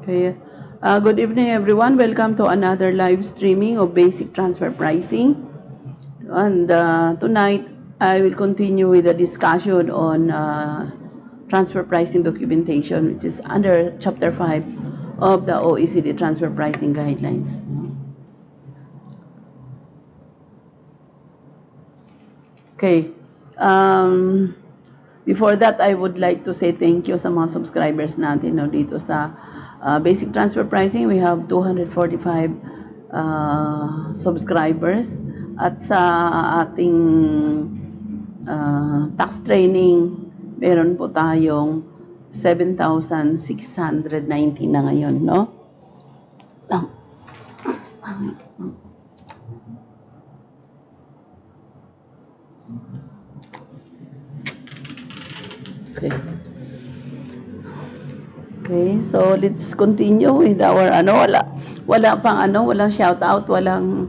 Okay. Good evening, everyone. Welcome to another live streaming of basic transfer pricing. And tonight, I will continue with the discussion on transfer pricing documentation, which is under Chapter 5 of the OECD Transfer Pricing Guidelines. Okay. Before that, I would like to say thank you sa mga subscribers natin dito sa Basic Transfer Pricing. We have 245 subscribers. At sa ating tax training, meron po tayong 7,690 na ngayon, no? Okay. Okay, so let's continue with our walang shout out, walang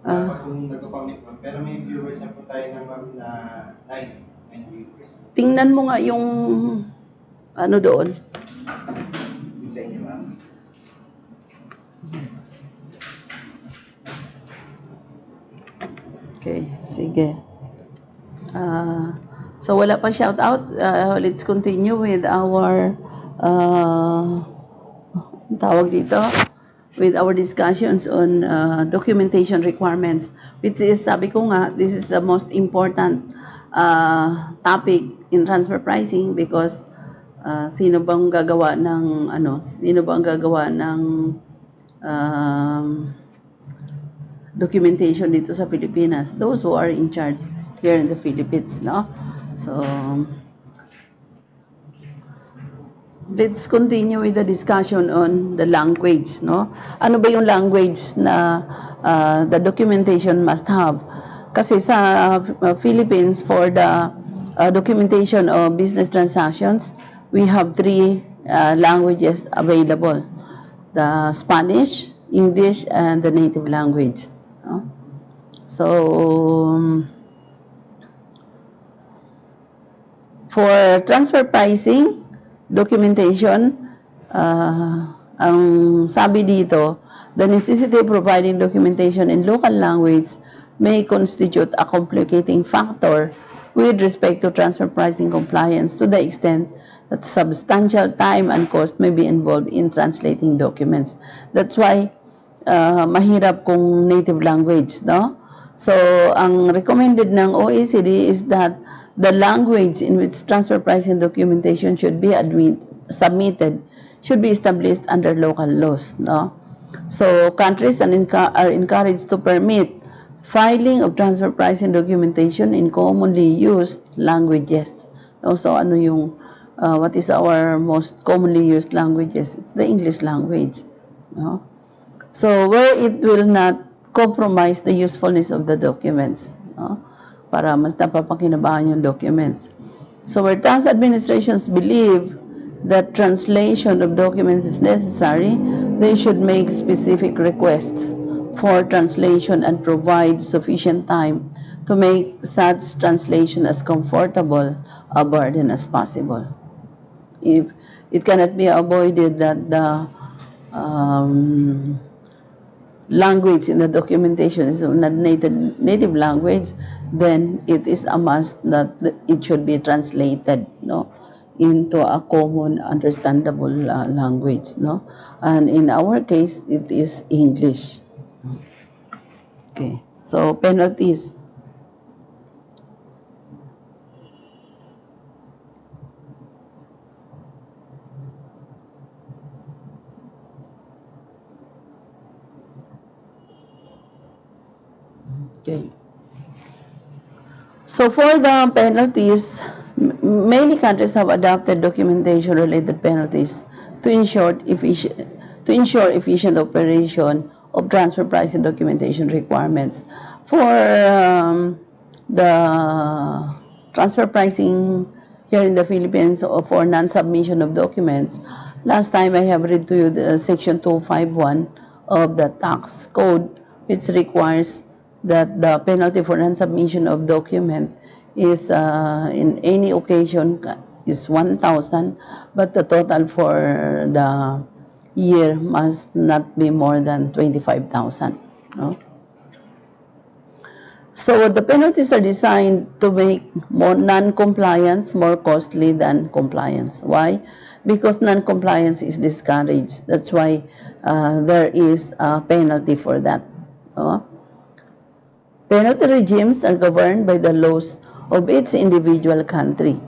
Wala pa kung nagpa-public ma'am, pero may viewers na po tayo na ma'am na 9 viewers. tingnan mo nga yung doon. Yung sa inyo ma'am. Okay, sige. So wala pa shout out. Let's continue with our tawag dito, with our discussions on documentation requirements, which is, sabi ko nga, this is the most important topic in transfer pricing because sino bang gagawa ng documentation dito sa Pilipinas? Those who are in charge here in the Philippines, no? So let's continue with the discussion on the language, no? Ano ba yung language na the documentation must have? Kasi sa Philippines, for the documentation of business transactions, we have three languages available: the Spanish, English, and the native language. No? So for transfer pricing documentation, ang sabi dito, the necessity of providing documentation in local language may constitute a complicating factor with respect to transfer pricing compliance to the extent that substantial time and cost may be involved in translating documents. That's why mahirap kung native language, no? So, ang recommended ng OECD is that the language in which transfer pricing documentation should be submitted should be established under local laws, no? So, countries are encouraged to permit filing of transfer pricing documentation in commonly used languages. So, what is our most commonly used languages? It's the English language, no? So, where it will not compromise the usefulness of the documents, no? Para mas napapakinabangan yung documents. So, where tax administrations believe that translation of documents is necessary, they should make specific requests for translation and provide sufficient time to make such translation as comfortable a burden as possible. If it cannot be avoided that the language in the documentation is not native language, then it is a must that it should be translated, no, into a common understandable language, no. And in our case, it is English. Okay, so penalties. Okay. So for the penalties, many countries have adopted documentation-related penalties to ensure efficient operation of transfer pricing documentation requirements. For the transfer pricing here in the Philippines, or for non-submission of documents, last time I have read to you the Section 251 of the tax code, which requires that the penalty for non-submission of document is in any occasion is 1,000, but the total for the year must not be more than 25,000. No? So the penalties are designed to make more non-compliance more costly than compliance. Why? Because non-compliance is discouraged. That's why there is a penalty for that. No? Penalty regimes are governed by the laws of each individual country.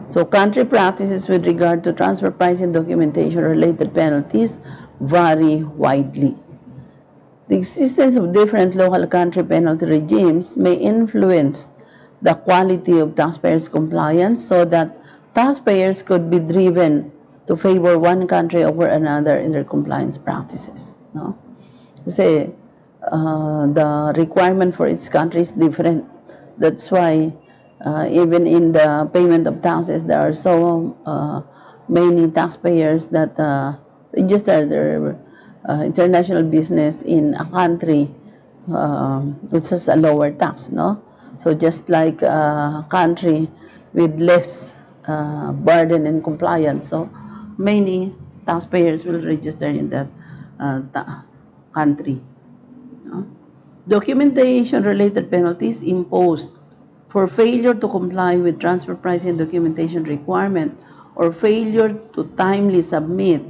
So country practices with regard to transfer pricing documentation related penalties vary widely. The existence of different local country penalty regimes may influence the quality of taxpayers' compliance so that taxpayers could be driven to favor one country over another in their compliance practices. No? Kasi the requirement for each country is different. That's why even in the payment of taxes, there are so many taxpayers that register their international business in a country which has a lower tax, no? So just like a country with less burden and compliance, so many taxpayers will register in that country. No? Documentation-related penalties imposed for failure to comply with transfer pricing documentation requirement or failure to timely submit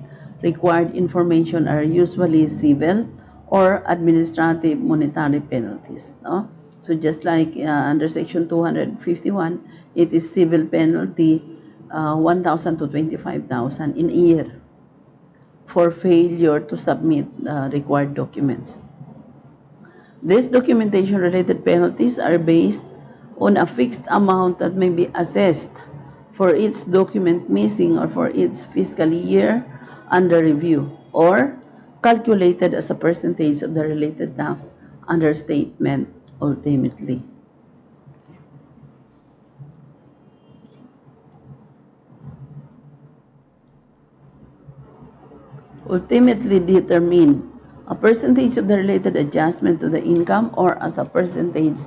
required information are usually civil or administrative monetary penalties. No? So just like under Section 251, it is civil penalty 1,000 to 25,000 in a year for failure to submit required documents. These documentation-related penalties are based on a fixed amount that may be assessed for each document missing or for each fiscal year under review, or calculated as a percentage of the related tax understatement ultimately. Ultimately determine a percentage of the related adjustment to the income or as a percentage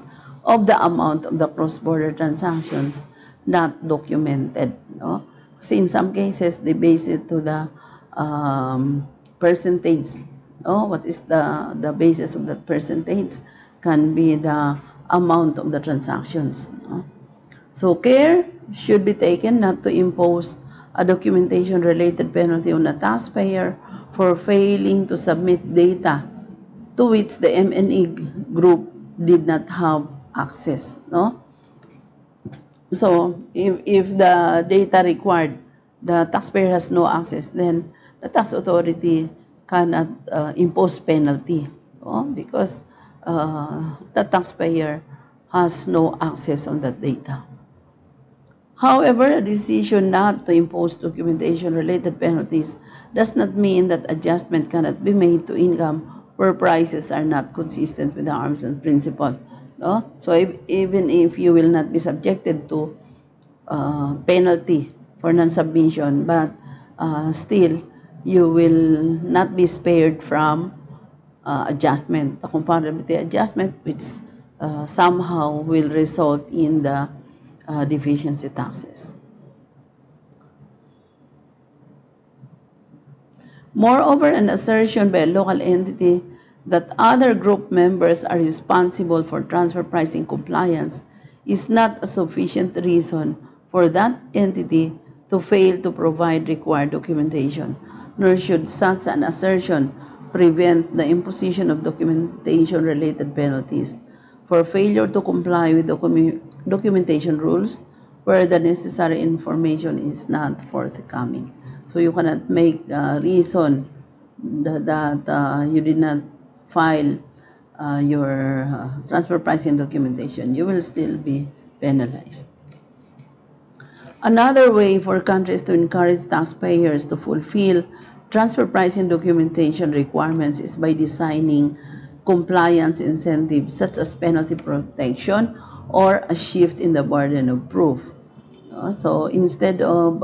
of the amount of the cross-border transactions not documented. No? Kasi in some cases, they base it to the percentage. No? What is the basis of that percentage can be the amount of the transactions. No? So care should be taken not to impose a documentation-related penalty on a taxpayer for failing to submit data to which the M&E group did not have access. No? So if the data required, the taxpayer has no access, then the tax authority cannot impose penalty, no? Because the taxpayer has no access on that data. However, a decision not to impose documentation-related penalties does not mean that adjustment cannot be made to income where prices are not consistent with the arm's length principle. No? So even if you will not be subjected to penalty for non-submission, but still you will not be spared from adjustment, the comparability adjustment, which somehow will result in the deficiency taxes. Moreover, an assertion by a local entity that other group members are responsible for transfer pricing compliance is not a sufficient reason for that entity to fail to provide required documentation, nor should such an assertion prevent the imposition of documentation-related penalties for failure to comply with documentation rules where the necessary information is not forthcoming. So you cannot make reason that you did not file your transfer pricing documentation. You will still be penalized. Another way for countries to encourage taxpayers to fulfill transfer pricing documentation requirements is by designing compliance incentives such as penalty protection or a shift in the burden of proof. So instead of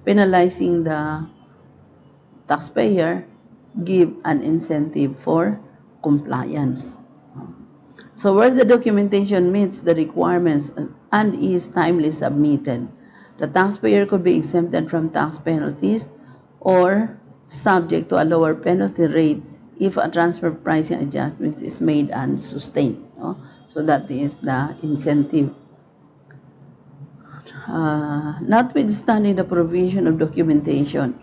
penalizing the taxpayer, give an incentive for compliance. So where the documentation meets the requirements and is timely submitted, the taxpayer could be exempted from tax penalties or subject to a lower penalty rate if a transfer pricing adjustment is made and sustained. No? So that is the incentive. Notwithstanding the provision of documentation.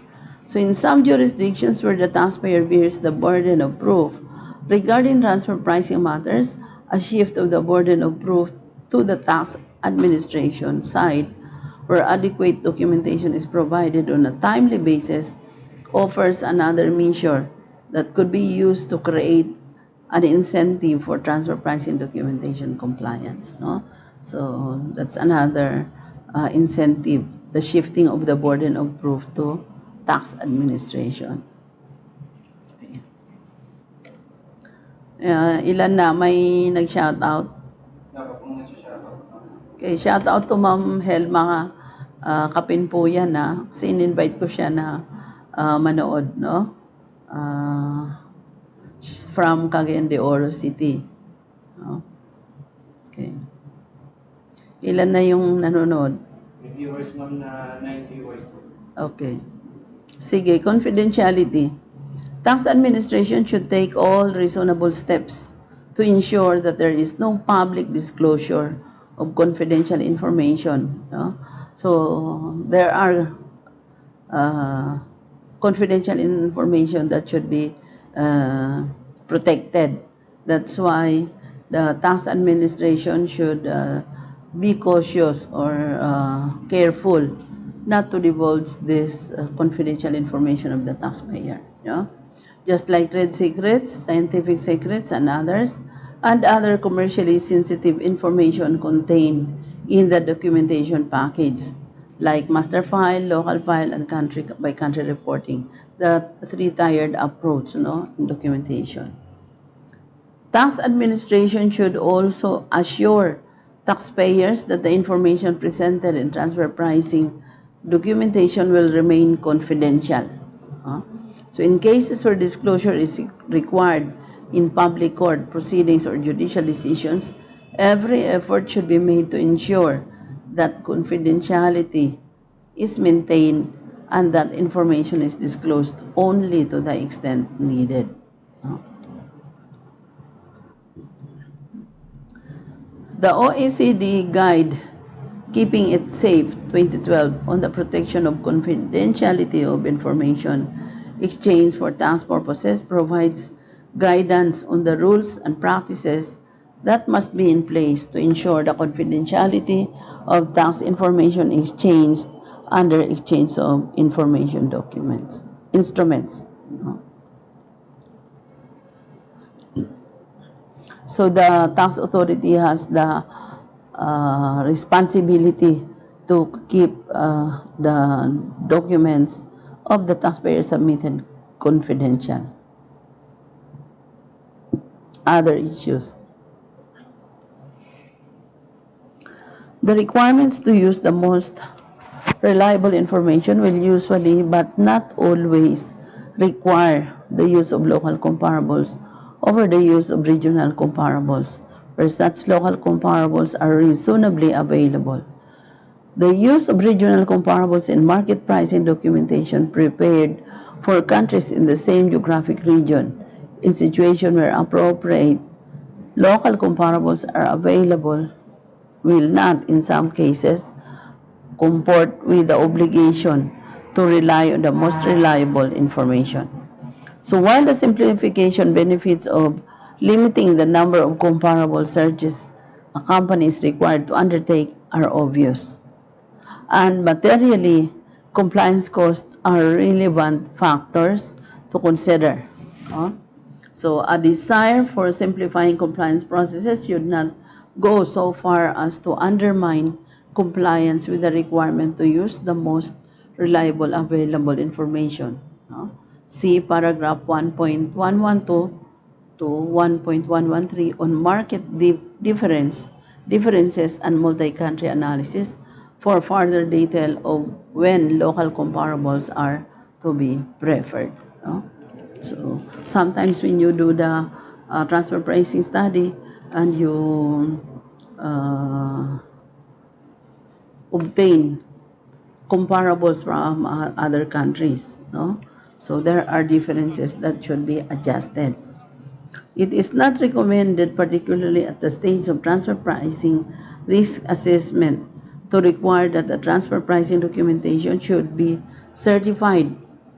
So in some jurisdictions where the taxpayer bears the burden of proof regarding transfer pricing matters, a shift of the burden of proof to the tax administration side where adequate documentation is provided on a timely basis offers another measure that could be used to create an incentive for transfer pricing documentation compliance. No? So that's another incentive, the shifting of the burden of proof to tax administration. Okay. Ilan na may nag-shoutout? Okay, shoutout to Ma'am Helma Kapin po yan kasi in-invite ko siya na manood, no? She's from Cagayan de Oro City. No? Okay. Ilan na yung nanonood? May viewers ma'am na 9 viewers po. Okay. Sige, confidentiality. Tax administration should take all reasonable steps to ensure that there is no public disclosure of confidential information. No? So, there are confidential information that should be protected. That's why the tax administration should be cautious or careful not to divulge this confidential information of the taxpayer. You know? Just like trade secrets, scientific secrets, and others, and other commercially sensitive information contained in the documentation package, like master file, local file, and country-by-country reporting, the three-tiered approach, in documentation. Tax administration should also assure taxpayers that the information presented in transfer pricing documentation will remain confidential. So in cases where disclosure is required in public court proceedings or judicial decisions, every effort should be made to ensure that confidentiality is maintained and that information is disclosed only to the extent needed. The OECD Guide Keeping It Safe 2012 on the protection of confidentiality of information exchanged for tax purposes provides guidance on the rules and practices that must be in place to ensure the confidentiality of tax information exchanged under exchange of information instruments. So the tax authority has the responsibility to keep the documents of the taxpayer submitted confidential. Other issues. The requirements to use the most reliable information will usually, but not always, require the use of local comparables over the use of regional comparables, where such local comparables are reasonably available. The use of regional comparables in market pricing documentation prepared for countries in the same geographic region in situations where appropriate local comparables are available will not, in some cases, comport with the obligation to rely on the most reliable information. So while the simplification benefits of limiting the number of comparable searches a company is required to undertake are obvious, and materially, compliance costs are relevant factors to consider. So a desire for simplifying compliance processes should not go so far as to undermine compliance with the requirement to use the most reliable available information. See paragraph 1.112 to 1.113 on market differences and multi-country analysis for further detail of when local comparables are to be preferred. So sometimes when you do the transfer pricing study and you obtain comparables from other countries, So there are differences that should be adjusted. It is not recommended, particularly at the stage of transfer pricing risk assessment, to require that the transfer pricing documentation should be certified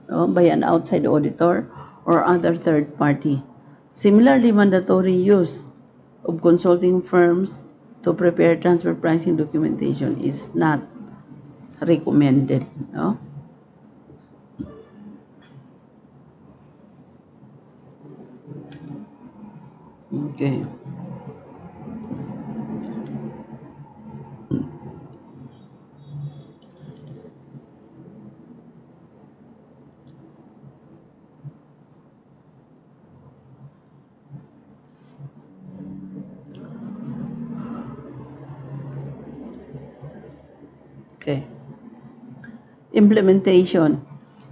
by an outside auditor or other third party. Similarly, mandatory use of consulting firms to prepare transfer pricing documentation is not recommended. No? Okay. Okay. Implementation.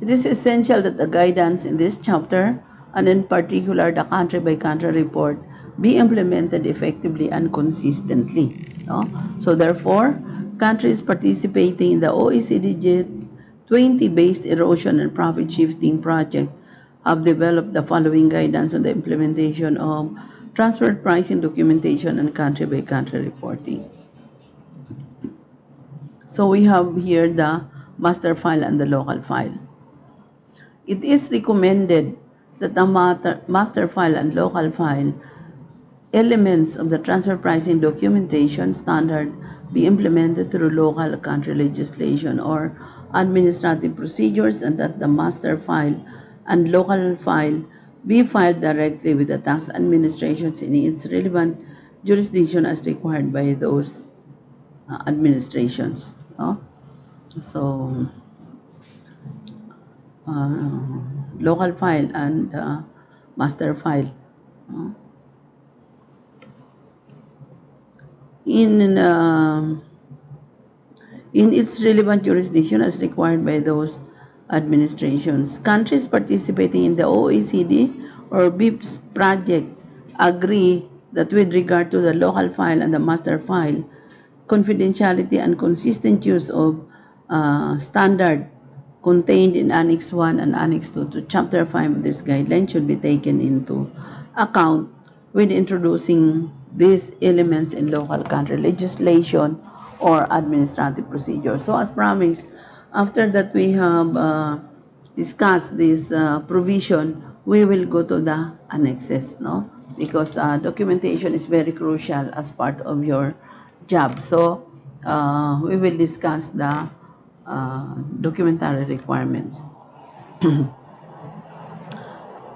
It is essential that the guidance in this chapter, and in particular the country-by-country report, be implemented effectively and consistently. No? So therefore, countries participating in the OECD G20-based erosion and profit shifting project have developed the following guidance on the implementation of transfer pricing documentation and country-by-country reporting. So we have here the master file and the local file. It is recommended that the master file and local file elements of the transfer pricing documentation standard be implemented through local country legislation or administrative procedures, and that the master file and local file be filed directly with the tax administrations in its relevant jurisdiction as required by those administrations. No? So, local file and master file. In its relevant jurisdiction as required by those administrations. Countries participating in the OECD or BIPS project agree that with regard to the local file and the master file, confidentiality and consistent use of standard contained in Annex 1 and Annex 2 to Chapter 5 of this guideline should be taken into account when introducing these elements in local country legislation or administrative procedure. So as promised, after that we have discussed this provision, we will go to the annexes, no? Because documentation is very crucial as part of your job. So we will discuss the documentary requirements.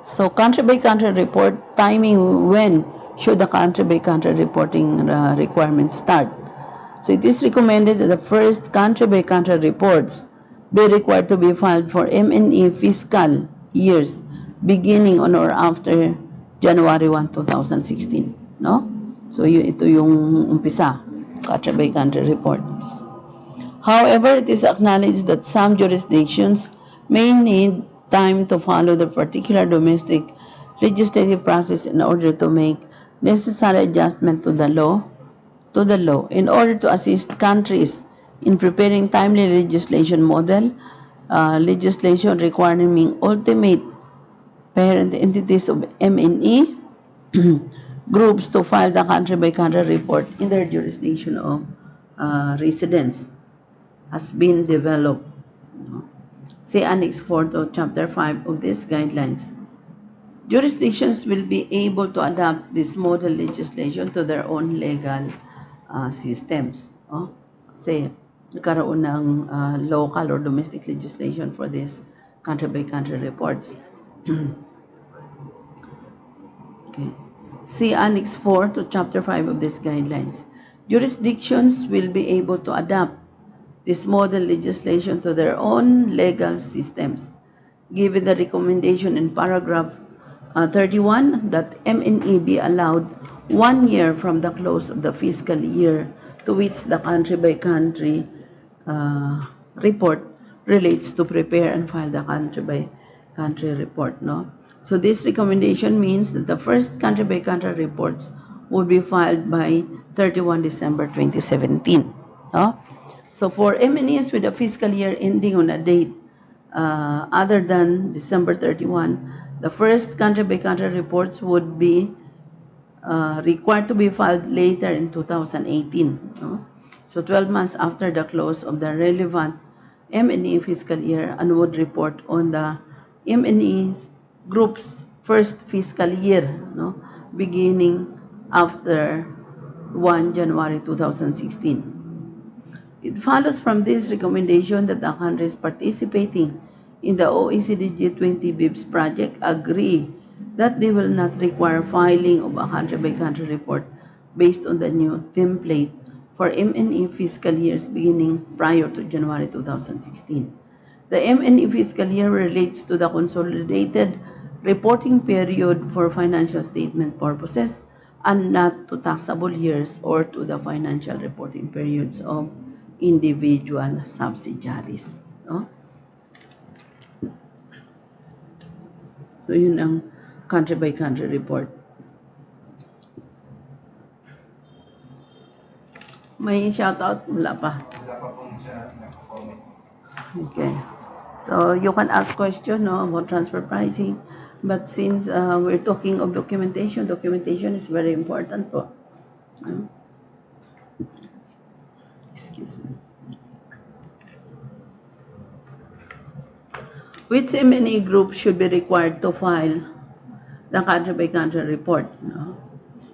So country by country report, timing, when should the country by country reporting requirements start? So it is recommended that the first country by country reports be required to be filed for M&E fiscal years beginning on or after January 1, 2016. No? So ito yung umpisa, country by country reports. However, it is acknowledged that some jurisdictions may need time to follow the particular domestic legislative process in order to make necessary adjustment to the law in order to assist countries in preparing timely legislation model, legislation requiring ultimate parent entities of M&E groups to file the country-by-country report in their jurisdiction of residence has been developed. See Annex 4 to Chapter 5 of these guidelines. Jurisdictions will be able to adapt this model legislation to their own legal systems. Kasi nagkaroon ng local or domestic legislation for this country-by-country reports. Okay. See Annex 4 to Chapter 5 of these guidelines. Jurisdictions will be able to adapt this model legislation to their own legal systems, given the recommendation in paragraph 31 that M&E be allowed 1 year from the close of the fiscal year to which the country-by-country report relates to prepare and file the country-by-country report. No? So this recommendation means that the first country-by-country reports will be filed by 31 December 2017. No? So for M&Es with a fiscal year ending on a date other than December 31, the first country-by-country reports would be required to be filed later in 2018. No? So 12 months after the close of the relevant M&E fiscal year, and would report on the M&E group's first fiscal year, no? Beginning after 1 January 2016. It follows from this recommendation that the countries participating in the OECD G20 BIPS project agree that they will not require filing of a country-by-country report based on the new template for M&E fiscal years beginning prior to January 2016. The M&E fiscal year relates to the consolidated reporting period for financial statement purposes and not to taxable years or to the financial reporting periods of individual subsidiaries. No? So yun ang country-by-country report. May shoutout? Wala pa. Wala pa pong siya nakakomment. Okay. So you can ask question no, about transfer pricing. But since we're talking of documentation, documentation is very important po. Excuse me. Which M&E group should be required to file the country-by-country report? No?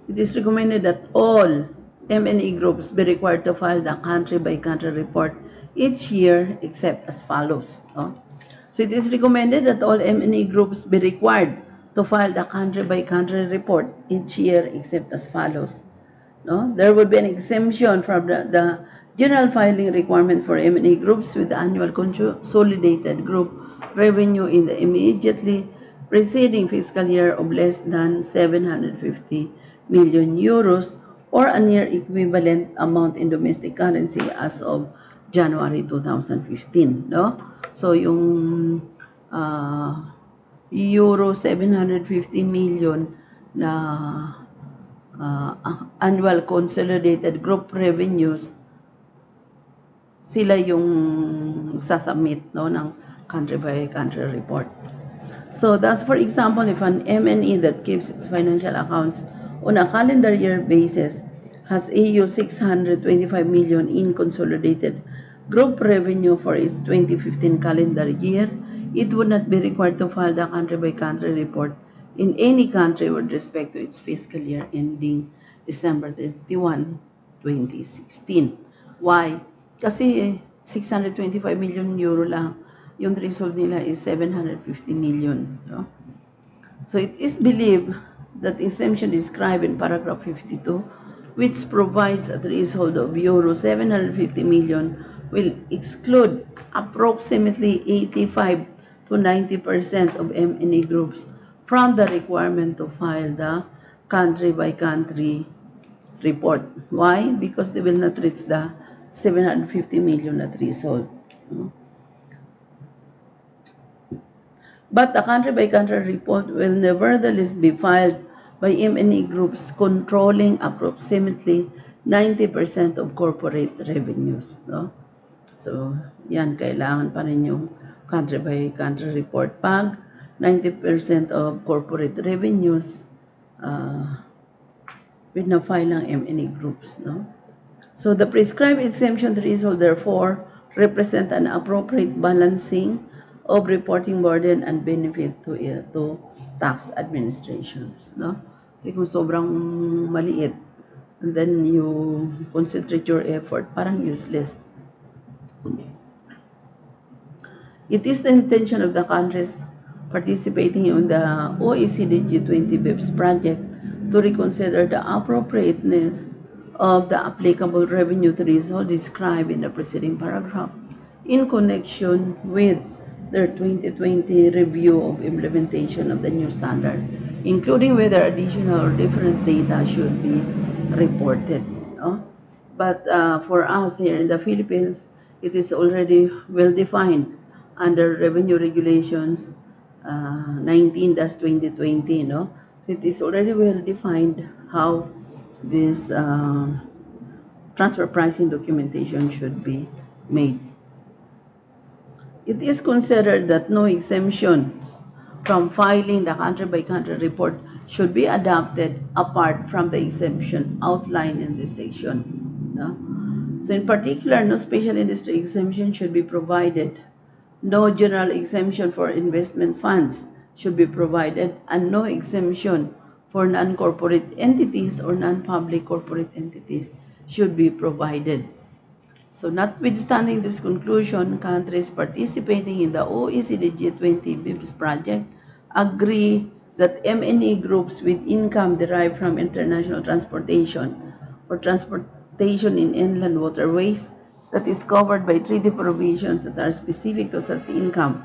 It is recommended that all M&E groups be required to file the country-by-country report each year except as follows. No? So it is recommended that all M&E groups be required to file the country-by-country report each year except as follows. No? There would be an exemption from the general filing requirement for M&E groups with the annual consolidated group revenue in the immediately preceding fiscal year of less than 750 million euros or a near equivalent amount in domestic currency as of January 2015. No? So yung euro 750 million na annual consolidated group revenues, sila yung sasubmit no, ng country-by-country report. So thus, for example, if an M&E that keeps its financial accounts on a calendar year basis has EU 625 million in consolidated group revenue for its 2015 calendar year, it would not be required to file the country-by-country report in any country with respect to its fiscal year ending December 31, 2016. Why? Kasi 625 million euro lang. Yung threshold nila is 750 million. No? So it is believed that the exemption described in paragraph 52, which provides a threshold of euro 750 million, will exclude approximately 85 to 90% of M&E groups from the requirement to file the country-by-country report. Why? Because they will not reach the 750 million na threshold. No? But the country-by-country report will nevertheless be filed by M&E groups controlling approximately 90% of corporate revenues. No? So, yan, kailangan pa rin yung country-by-country report. Pag 90% of corporate revenues, na-file ng M&E groups. No? So, the prescribed exemption threshold, therefore, represent an appropriate balancing of reporting burden and benefit to tax administrations. No? Kasi kung sobrang maliit, and then you concentrate your effort, parang useless. It is the intention of the countries participating in the OECD G20 BIPS project to reconsider the appropriateness of the applicable revenue threshold described in the preceding paragraph in connection with their 2020 review of implementation of the new standard, including whether additional or different data should be reported. No? But for us here in the Philippines, it is already well defined under Revenue Regulations 19-2020. No? So it is already well defined how this transfer pricing documentation should be made. It is considered that no exemption from filing the country-by-country report should be adopted apart from the exemption outlined in this section. No? So in particular, no special industry exemption should be provided. No general exemption for investment funds should be provided, and no exemption for non-corporate entities or non-public corporate entities should be provided. So notwithstanding this conclusion, countries participating in the OECD G20 BIPS project agree that M&E groups with income derived from international transportation or transportation in inland waterways that is covered by treaty provisions that are specific to such income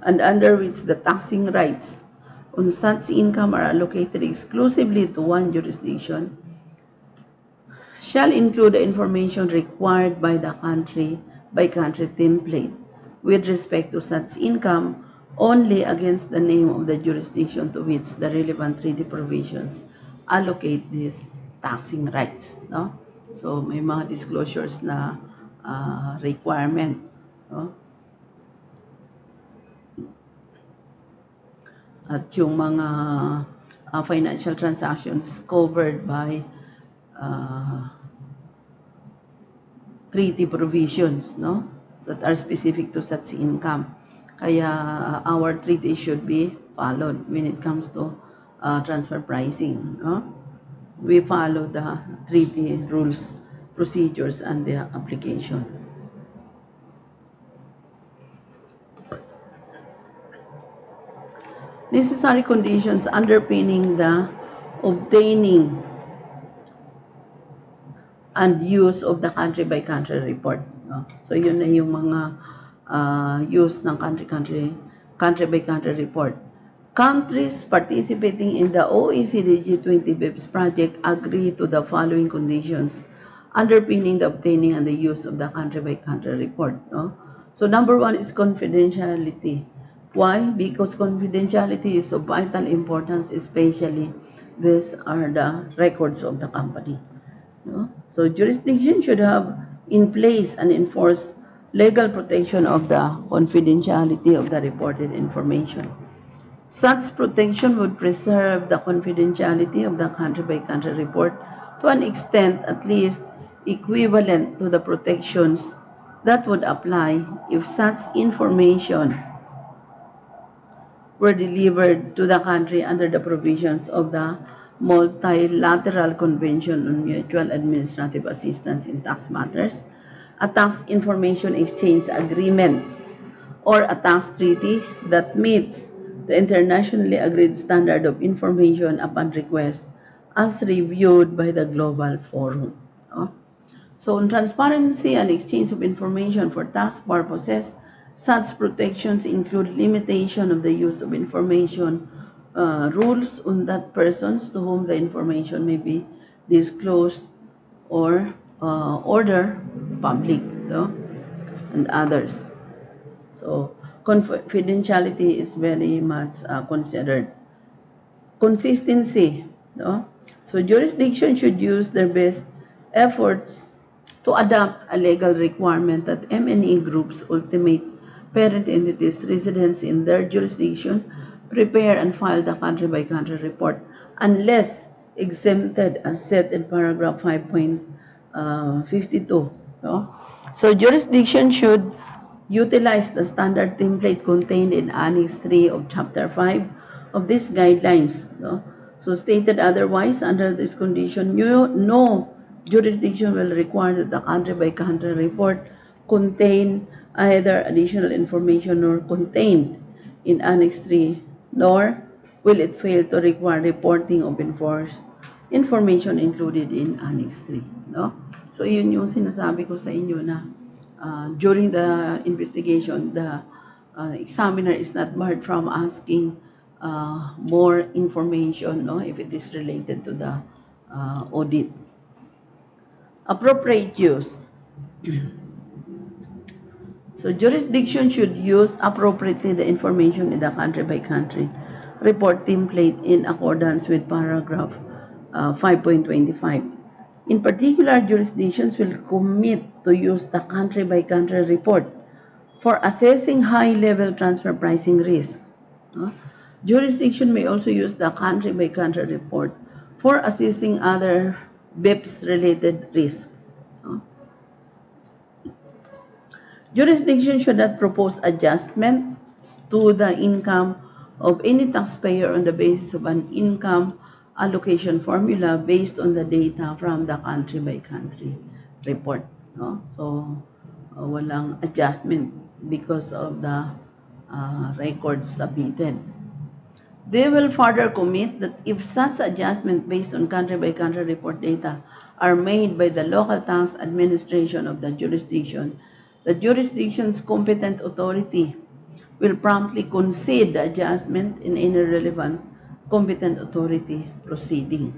and under which the taxing rights on such income are allocated exclusively to one jurisdiction shall include the information required by the country-by-country template with respect to such income only against the name of the jurisdiction to which the relevant treaty provisions allocate these taxing rights. No? So may mga disclosures na requirement. No? At yung mga financial transactions covered by treaty provisions, no, that are specific to such income. Kaya our treaty should be followed when it comes to transfer pricing. No? We follow the treaty rules, procedures, and the application. Necessary conditions underpinning the obtaining and use of the country-by-country report. No? So yun na yung mga use ng country-by-country report. Countries participating in the OECD G20 BIPS project agree to the following conditions underpinning the obtaining and the use of the country-by-country report. No? So number one is confidentiality. Why? Because confidentiality is of vital importance, especially these are the records of the company. No? So jurisdiction should have in place and enforce legal protection of the confidentiality of the reported information. Such protection would preserve the confidentiality of the country-by-country report to an extent at least equivalent to the protections that would apply if such information were delivered to the country under the provisions of the Multilateral Convention on Mutual Administrative Assistance in Tax Matters, a tax information exchange agreement, or a tax treaty that meets the internationally agreed standard of information upon request as reviewed by the Global Forum. So on transparency and exchange of information for tax purposes, such protections include limitation of the use of information, rules on that persons to whom the information may be disclosed or order public, no? And others. So confidentiality is very much considered. Consistency, no? So jurisdiction should use their best efforts to adopt a legal requirement that M&E groups ultimate parent entities residents in their jurisdiction prepare and file the country-by-country report unless exempted as set in paragraph 5.52. No? So jurisdiction should utilize the standard template contained in Annex 3 of Chapter 5 of these guidelines. No? So stated otherwise, under this condition, no jurisdiction will require that the country-by-country report contain either additional information or contained in Annex 3, nor will it fail to require reporting of enforced information included in Annex 3. No? So yun yung sinasabi ko sa inyo na during the investigation, the examiner is not barred from asking more information, no, if it is related to the audit. Appropriate use. So jurisdiction should use appropriately the information in the country-by-country report template in accordance with paragraph 5.25. In particular, jurisdictions will commit to use the country-by-country report for assessing high-level transfer pricing risk. No? Jurisdiction may also use the country-by-country report for assessing other BEPS-related risk. No? Jurisdiction should not propose adjustments to the income of any taxpayer on the basis of an income allocation formula based on the data from the country-by-country report. No? So, walang adjustment because of the records submitted. They will further commit that if such adjustments based on country-by-country report data are made by the local tax administration of the jurisdiction's competent authority will promptly concede the adjustment in any relevant competent authority proceeding.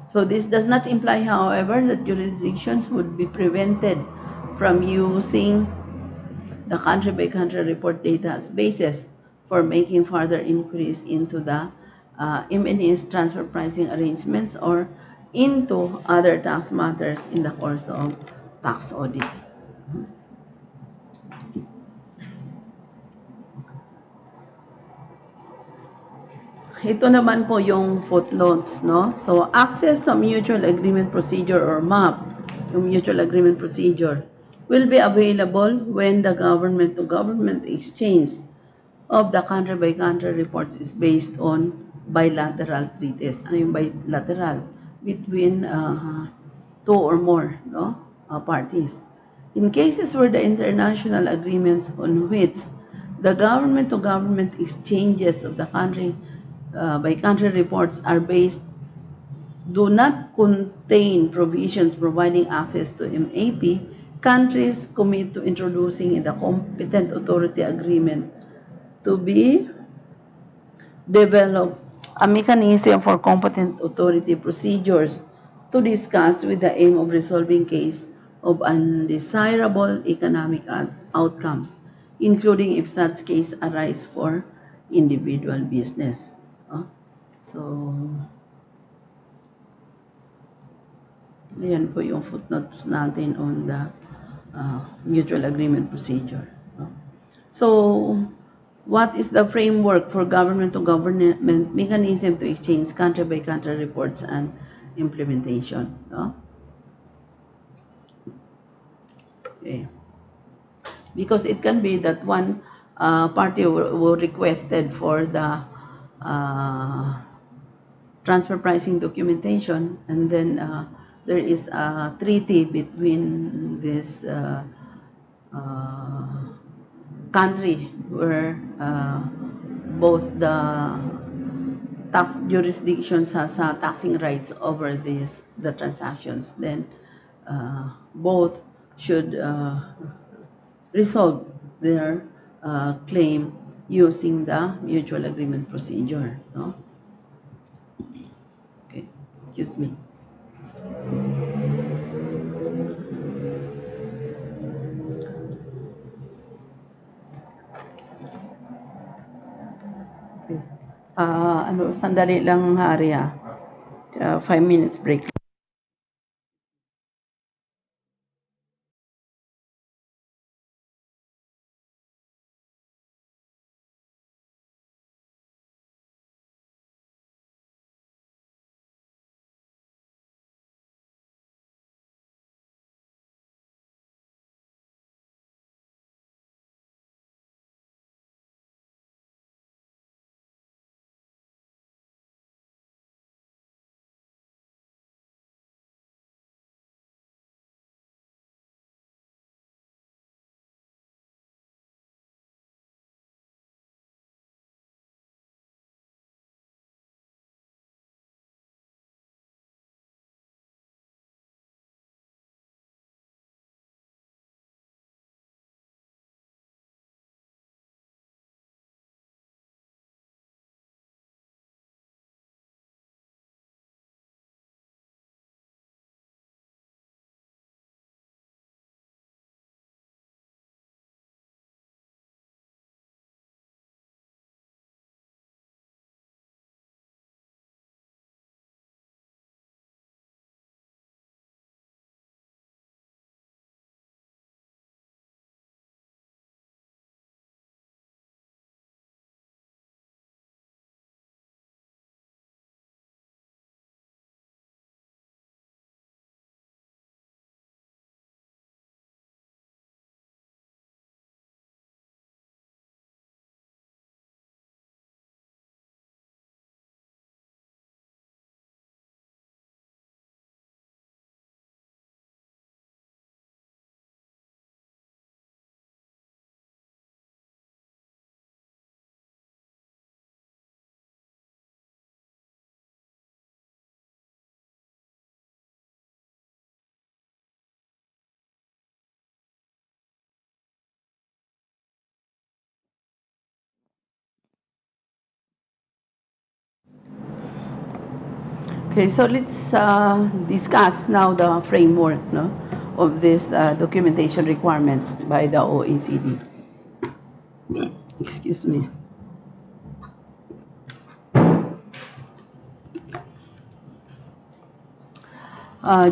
So this does not imply, however, that jurisdictions would be prevented from using the country-by-country report data as basis for making further inquiries into the M&E's transfer pricing arrangements or into other tax matters in the course of tax audit. Ito naman po yung footnotes, no? So, access to mutual agreement procedure or MAP, yung mutual agreement procedure, will be available when the government-to-government exchange of the country-by-country reports is based on bilateral treaties. Ano yung bilateral? Between two or more parties. In cases where the international agreements on which the government-to-government exchanges of the country-by-country reports are based do not contain provisions providing access to MAP, countries commit to introducing in the competent authority agreement to be develop a mechanism for competent authority procedures to discuss with the aim of resolving case of undesirable economic outcomes, including if such case arise for individual business. So, ayan po yung footnotes natin on the mutual agreement procedure. So, what is the framework for government-to-government mechanism to exchange country-by-country reports and implementation? Okay. Because it can be that one party will requested for the transfer pricing documentation, and then there is a treaty between this country where both the tax jurisdictions has taxing rights over the transactions. Then both should resolve their claim using the mutual agreement procedure. No? Okay, excuse me. Okay. Sandali lang, Hari, 5 minutes break. Okay, so let's discuss now the framework, no, of this documentation requirements by the OECD. Excuse me.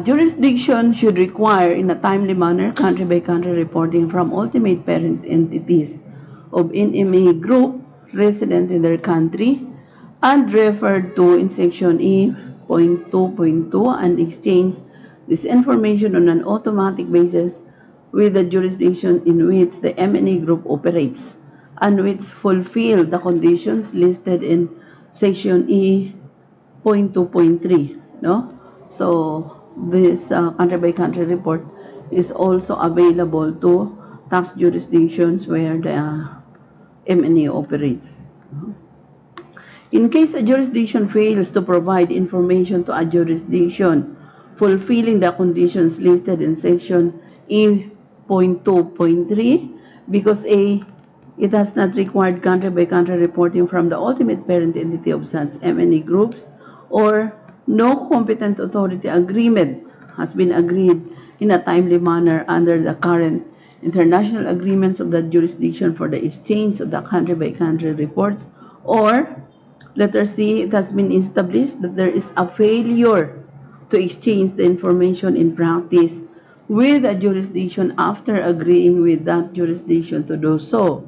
Jurisdiction should require in a timely manner country-by-country reporting from ultimate parent entities of NMA group resident in their country and referred to in section E.2.2 and exchange this information on an automatic basis with the jurisdiction in which the M&A group operates and which fulfill the conditions listed in section E.2.3, no? So this country-by-country report is also available to tax jurisdictions where the M&A operates. In case a jurisdiction fails to provide information to a jurisdiction fulfilling the conditions listed in section E.2.3, because A, it has not required country-by-country reporting from the ultimate parent entity of such M&A groups, or no competent authority agreement has been agreed in a timely manner under the current international agreements of that jurisdiction for the exchange of the country-by-country reports, or letter C, it has been established that there is a failure to exchange the information in practice with a jurisdiction after agreeing with that jurisdiction to do so.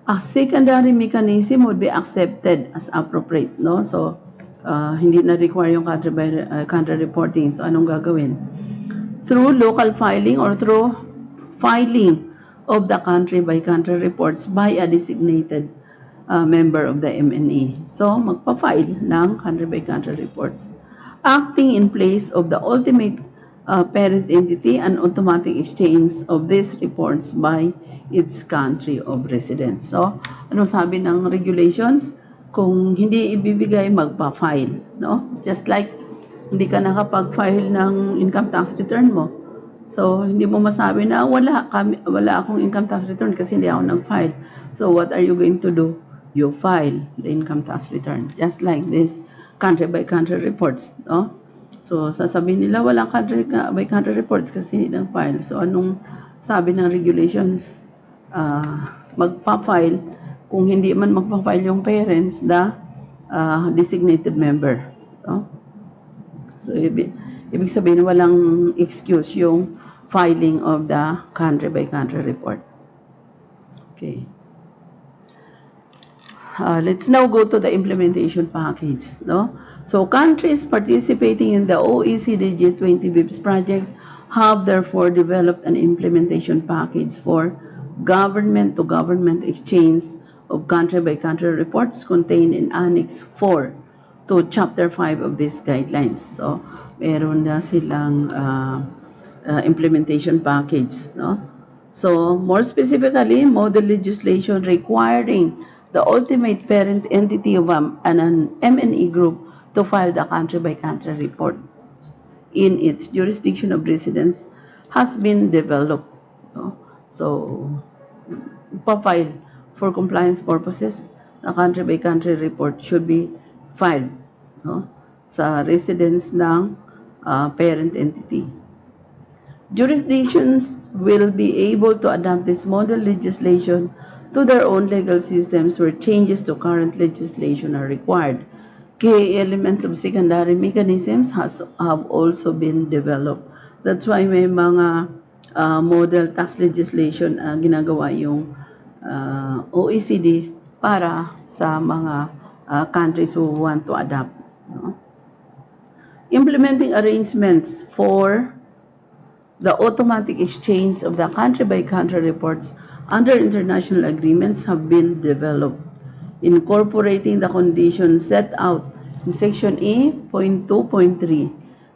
A secondary mechanism would be accepted as appropriate, no? So, hindi na require yung country reporting. So, anong gagawin? Through local filing or through filing of the country-by-country reports by a designated member of the MNE. So, magpa-file ng country-by-country reports. Acting in place of the ultimate parent entity and automatic exchange of these reports by its country of residence. So, ano sabi ng regulations? Kung hindi ibibigay, magpa-file, no? Just like hindi ka nakapag-file ng income tax return mo. So, hindi mo masabi na wala akong income tax return kasi hindi ako nag-file. So, what are you going to do? You file the income tax return. Just like this country-by-country reports, no? So, sasabihin nila walang country-by-country reports kasi hindi nag-file. So, anong sabi ng regulations? Magpa-file kung hindi man magpa-file yung parents, the designated member. No? So, ibig sabihin walang excuse yung filing of the country-by-country report. Okay. Let's now go to the implementation package. No? So, countries participating in the OECD G20 BIPS project have therefore developed an implementation package for government-to-government exchange of country-by-country reports contained in Annex 4 to Chapter 5 of these guidelines. So, meron na silang implementation package. No? So, more specifically, model legislation requiring the ultimate parent entity of an M&E group to file the country-by-country report in its jurisdiction of residence has been developed. No? So, pa-file for compliance purposes, the country-by-country report should be filed, no, sa residence ng parent entity. Jurisdictions will be able to adapt this model legislation to their own legal systems where changes to current legislation are required. Key elements of secondary mechanisms have also been developed. That's why may mga model tax legislation ginagawa yung OECD para sa mga countries who want to adopt. No? Implementing arrangements for the automatic exchange of the country-by-country reports under international agreements have been developed, incorporating the conditions set out in Section E.2.3.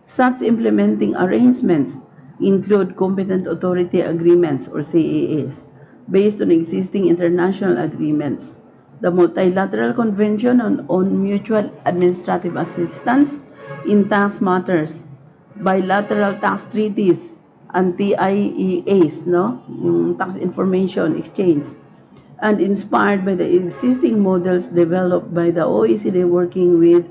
Such implementing arrangements include competent authority agreements or CAAs based on existing international agreements, the Multilateral Convention on Mutual Administrative Assistance in Tax Matters, bilateral tax treaties, and TIEAs, no? Yung tax information exchange, and inspired by the existing models developed by the OECD working with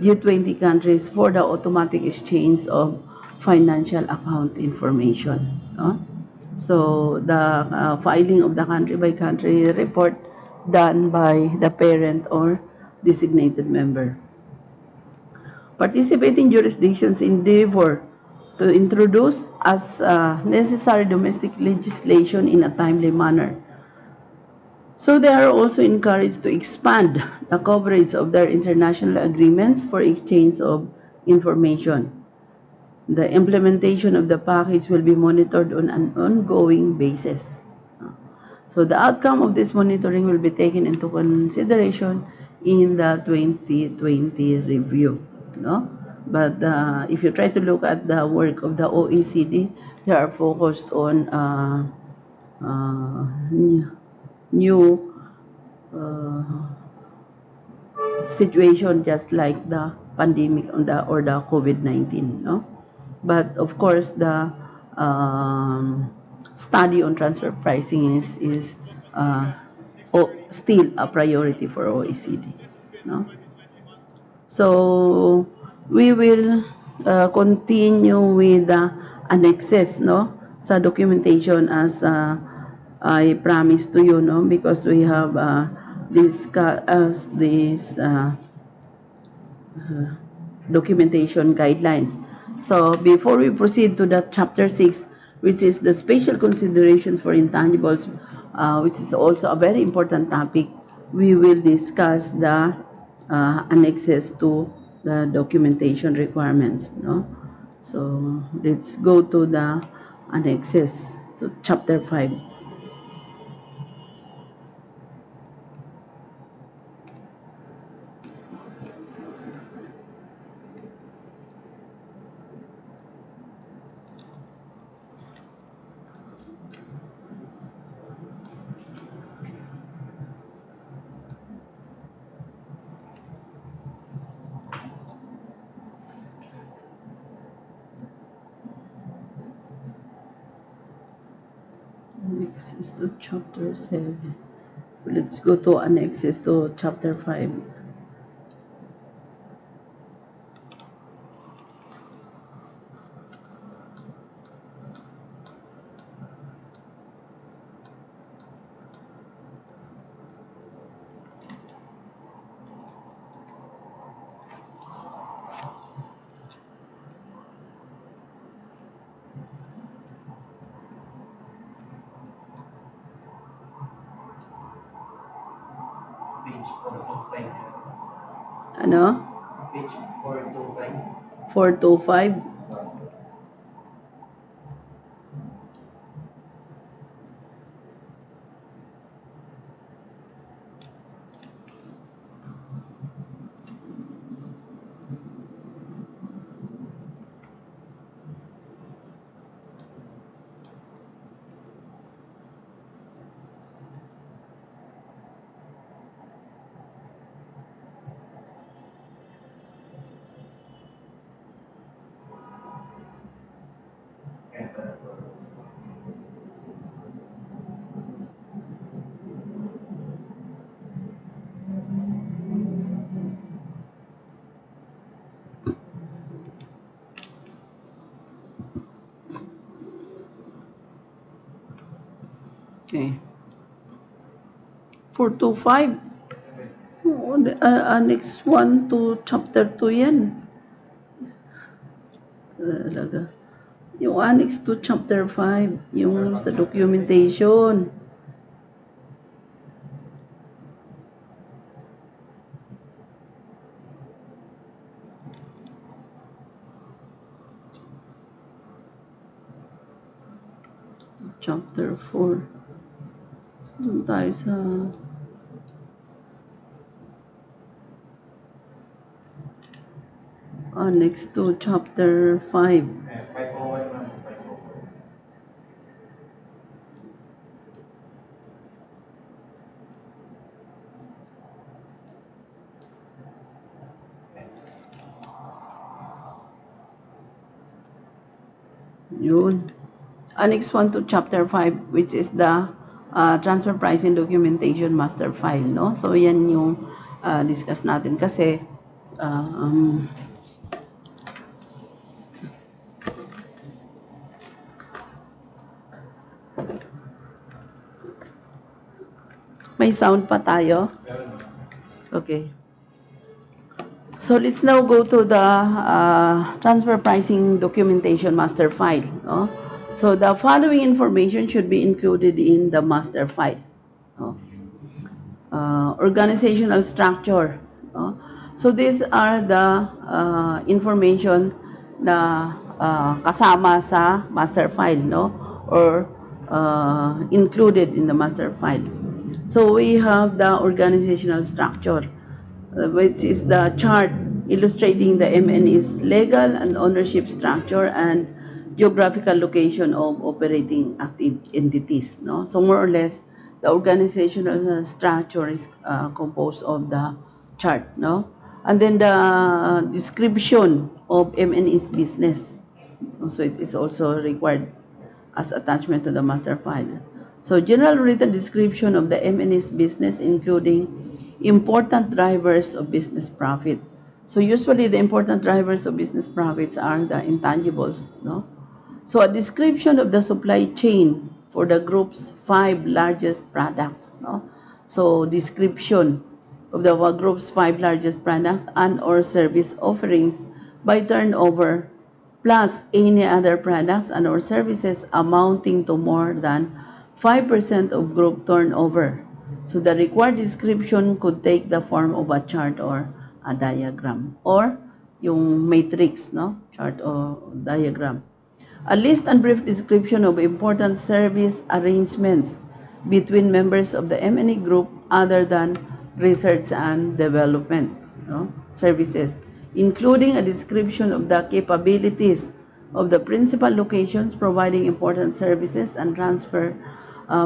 G20 countries for the automatic exchange of financial account information. No? So the filing of the country-by-country report done by the parent or designated member. Participating jurisdictions endeavor to introduce as necessary domestic legislation in a timely manner. So they are also encouraged to expand the coverage of their international agreements for exchange of information. The implementation of the package will be monitored on an ongoing basis. So the outcome of this monitoring will be taken into consideration in the 2020 review. No? But if you try to look at the work of the OECD, they are focused on new situation just like the pandemic or the COVID-19, no? But of course, the study on transfer pricing is still a priority for OECD, no? So we will continue with the annexes, no, sa documentation as I promised to you, no, because we have this documentation guidelines. So before we proceed to the chapter 6, which is the special considerations for intangibles, which is also a very important topic, we will discuss the annexes to the documentation requirements. No? So let's go to the annexes to chapter 5. Annexes to chapter 7. Let's go to annexes to chapter 5. Page 425. Ano? Page 425. 425. Okay. 425. Oo, Annex 1 to chapter 2 yan. Talaga. Yung annex to chapter 5, yung sa documentation. Chapter 4. Doon tayo sa annex to chapter 5. 501 man. 501. Yun. Annex 1 to chapter 5, which is the transfer pricing documentation master file, no? So yan yung discuss natin kasi Um, may sound pa tayo? Okay. So let's now go to the transfer pricing documentation master file. No? So the following information should be included in the master file. No? Organizational structure. No? So these are the information na kasama sa master file, no? Or included in the master file. So we have the organizational structure, which is the chart illustrating the MNE's legal and ownership structure and geographical location of operating active entities. No? So more or less, the organizational structure is composed of the chart. No? And then the description of MNE's business. So it is also required as attachment to the master file. So general written description of the M&E's business, including important drivers of business profit. So usually the important drivers of business profits are the intangibles, no? So a description of the supply chain for the group's 5 largest products, no? So description of the group's 5 largest products and or service offerings by turnover plus any other products and or services amounting to more than 5% of group turnover. So the required description could take the form of a chart or a diagram or yung matrix, no? Chart or diagram. A list and brief description of important service arrangements between members of the M&E group other than research and development, no? Services, including a description of the capabilities of the principal locations providing important services and transfer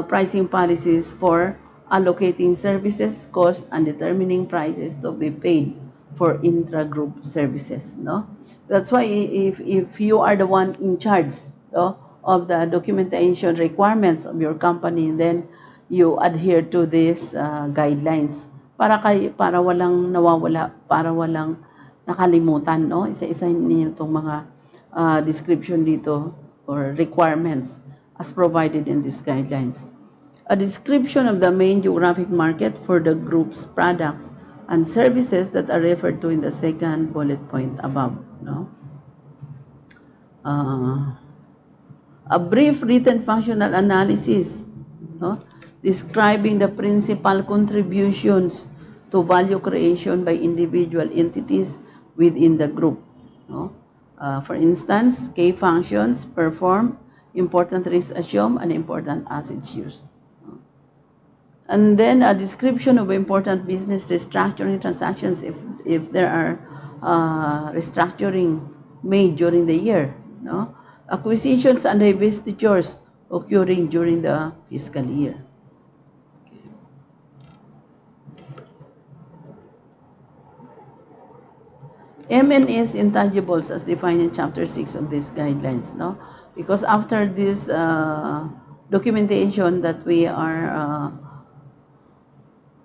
pricing policies for allocating services, cost, and determining prices to be paid for intra-group services. No? That's why if you are the one in charge, no, of the documentation requirements of your company, then you adhere to these guidelines para walang nawawala, para walang nakalimutan, no? Isa-isa ninyo itong mga description dito or requirements as provided in these guidelines. A description of the main geographic market for the group's products and services that are referred to in the second bullet point above. No? A brief written functional analysis, no? Describing the principal contributions to value creation by individual entities within the group. No? For instance, key functions performed, important risks assumed, and important assets used. And then a description of important business restructuring transactions if there are restructuring made during the year. No? Acquisitions and divestitures occurring during the fiscal year. M&S intangibles as defined in Chapter 6 of these guidelines. No? Because after this documentation that we are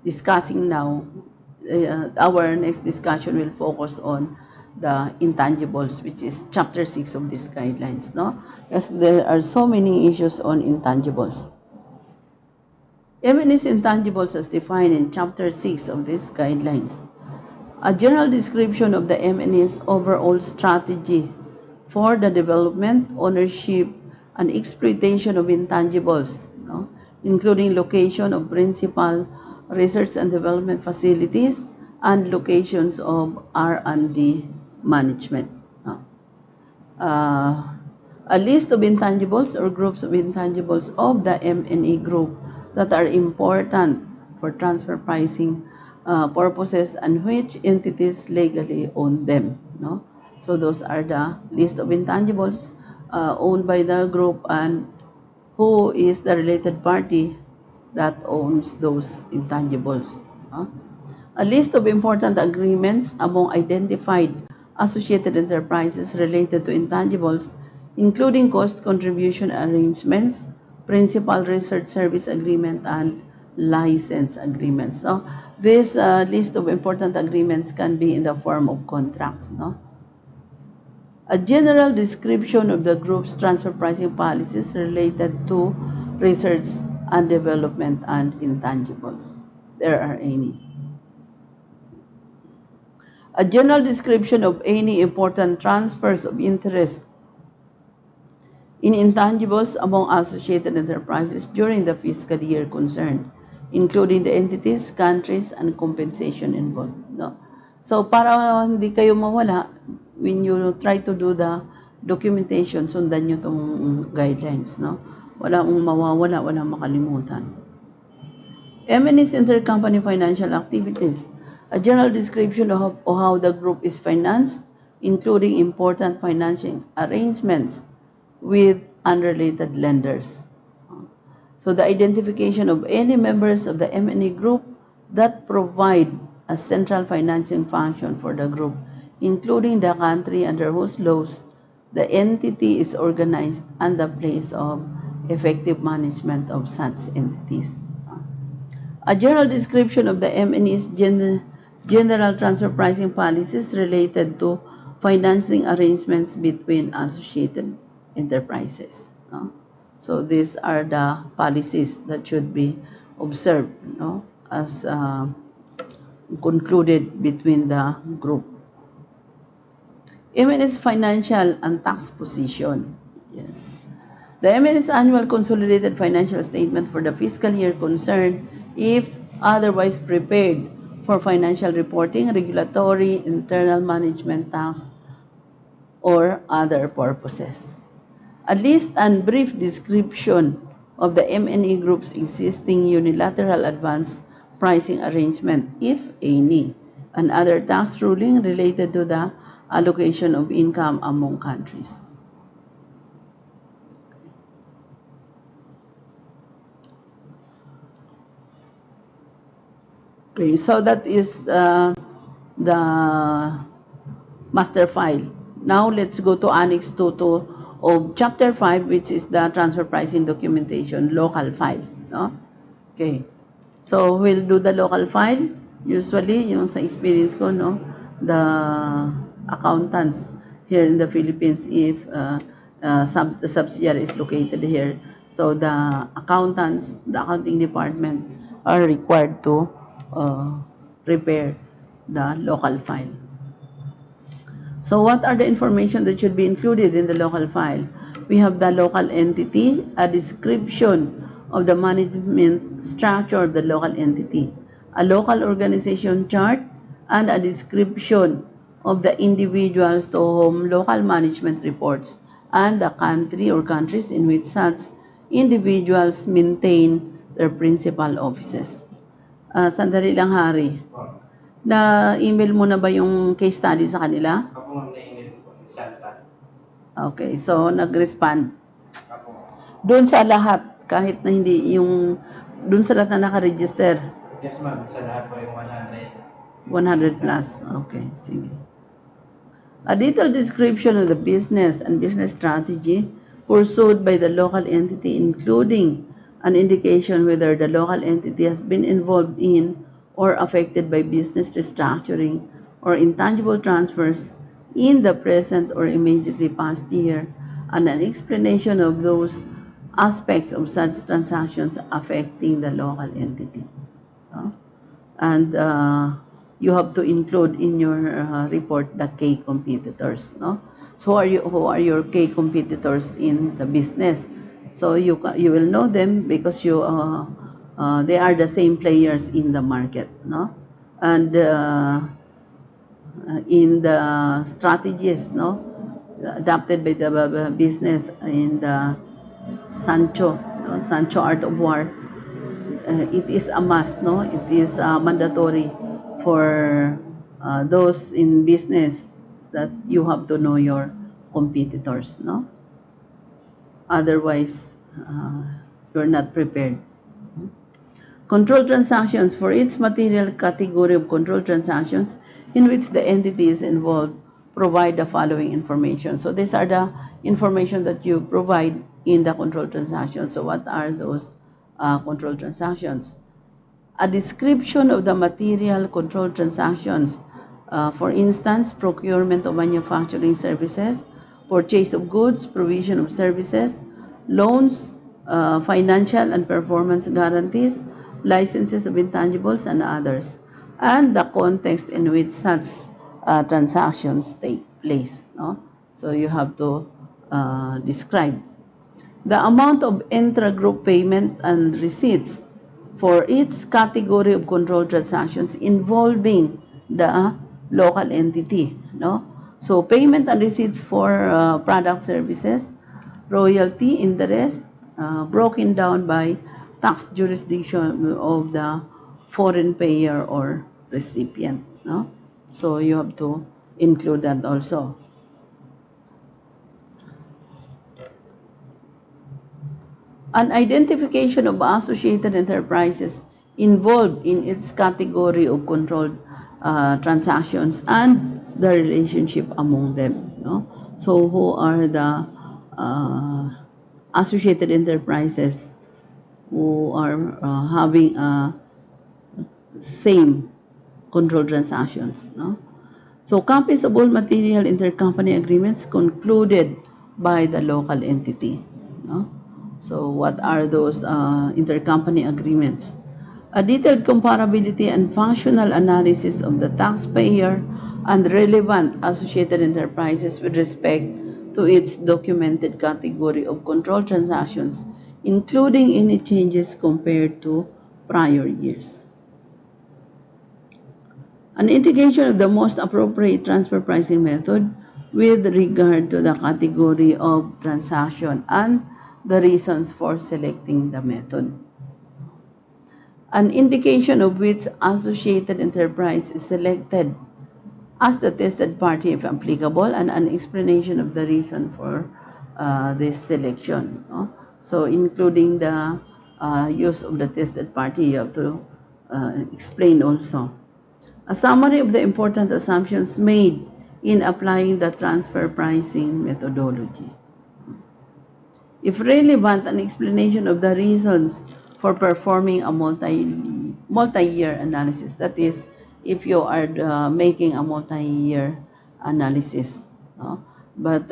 discussing now, our next discussion will focus on the intangibles, which is Chapter 6 of these guidelines. No? Because there are so many issues on intangibles. M&S intangibles as defined in Chapter 6 of these guidelines. A general description of the M&E's overall strategy for the development, ownership, and exploitation of intangibles, no? Including location of principal research and development facilities and locations of R&D management. No? A list of intangibles or groups of intangibles of the M&E group that are important for transfer pricing purposes and which entities legally own them. No? So those are the list of intangibles owned by the group and who is the related party that owns those intangibles. No? A list of important agreements among identified associated enterprises related to intangibles, including cost contribution arrangements, principal research service agreement, and license agreements. So this list of important agreements can be in the form of contracts. No? A general description of the group's transfer pricing policies related to research and development and intangibles. There are any. A general description of any important transfers of interest in intangibles among associated enterprises during the fiscal year concerned, including the entities, countries, and compensation involved. No? So para hindi kayo mawala, when you try to do the documentation, sundan nyo itong guidelines. No? Wala mong mawawala, wala makalimutan. M&E's intercompany financial activities, a general description of how the group is financed, including important financing arrangements with unrelated lenders. So the identification of any members of the M&E group that provide a central financing function for the group, including the country under whose laws the entity is organized and the place of effective management of such entities. A general description of the M&E's general transfer pricing policies related to financing arrangements between associated enterprises. No? So these are the policies that should be observed, no? As concluded between the group. M&E's financial and tax position. Yes. The M&E's annual consolidated financial statement for the fiscal year concerned, if otherwise prepared for financial reporting, regulatory, internal management tasks, or other purposes. A list and brief description of the M&E Group's existing unilateral advance pricing arrangement, if any, and other tax ruling related to the allocation of income among countries. Okay, so that is the master file. Now let's go to Annex 2 of Chapter 5, which is the transfer pricing documentation, local file. No? Okay. So we'll do the local file. Usually, yung sa experience ko, no, the accountants here in the Philippines, if the subsidiary is located here, so the accountants, the accounting department are required to prepare the local file. So what are the information that should be included in the local file? We have the local entity, a description of the management structure of the local entity, a local organization chart, and a description of the individuals to whom local management reports, and the country or countries in which such individuals maintain their principal offices. Sandali lang, Hari. Na-email mo na ba yung case study sa kanila? Ako ma'am, na-email ko po. Santa. Okay, so nag-respond. Ako. Doon sa lahat, kahit na hindi yung, doon sa lahat na naka-register, Yes ma'am, sa lahat po yung 100. 100 plus. Okay, sige. A detailed description of the business and business strategy pursued by the local entity, including an indication whether the local entity has been involved in or affected by business restructuring or intangible transfers in the present or immediately past year, and an explanation of those aspects of such transactions affecting the local entity. And you have to include in your report the key competitors. No? So who are your key competitors in the business? So you will know them because they are the same players in the market. No? And in the strategies, no, adapted by the business in the Sancho, no, Sancho Art of War, it is a must, no? It is mandatory for those in business that you have to know your competitors, no? Otherwise, you're not prepared. Control transactions. For each material category of control transactions in which the entity is involved, provide the following information. So these are the information that you provide in the control transactions. So what are those control transactions? a description of the material control transactions, for instance, procurement of manufacturing services, purchase of goods, provision of services, loans, financial and performance guarantees, licenses of intangibles, and others, and the context in which such transactions take place. No? So you have to describe the amount of intra-group payment and receipts for each category of control transactions involving the local entity. No? So payment and receipts for product services, royalty, interest, broken down by tax jurisdiction of the foreign payer or recipient. No? So you have to include that also. An identification of associated enterprises involved in its category of controlled transactions and the relationship among them. No? So who are the associated enterprises who are having same controlled transactions? No? So copies of all material intercompany agreements concluded by the local entity. No? So what are those intercompany agreements? A detailed comparability and functional analysis of the taxpayer and relevant associated enterprises with respect to its documented category of control transactions, including any changes compared to prior years. An indication of the most appropriate transfer pricing method with regard to the category of transaction and the reasons for selecting the method. An indication of which associated enterprise is selected as the tested party if applicable, and an explanation of the reason for this selection. No? So including the use of the tested party, you have to explain also. A summary of the important assumptions made in applying the transfer pricing methodology. If relevant, an explanation of the reasons for performing a multi-year analysis. That is, if you are making a multi-year analysis. No? But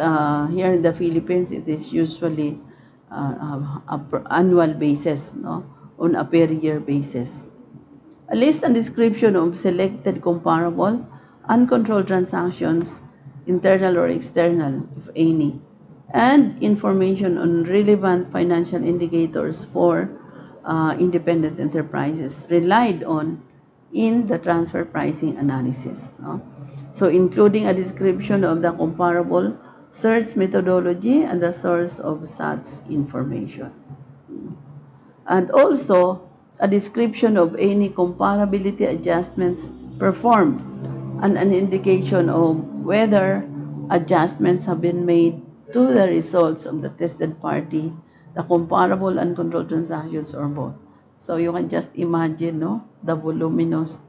here in the Philippines, it is usually annual basis, no? On a per year basis. A list and description of selected comparable, uncontrolled transactions, internal or external, if any, and information on relevant financial indicators for independent enterprises relied on in the transfer pricing analysis. No? So including a description of the comparable search methodology and the source of such information. And also a description of any comparability adjustments performed and an indication of whether adjustments have been made to the results of the tested party, the comparable and controlled transactions, or both. So you can just imagine, no, the voluminous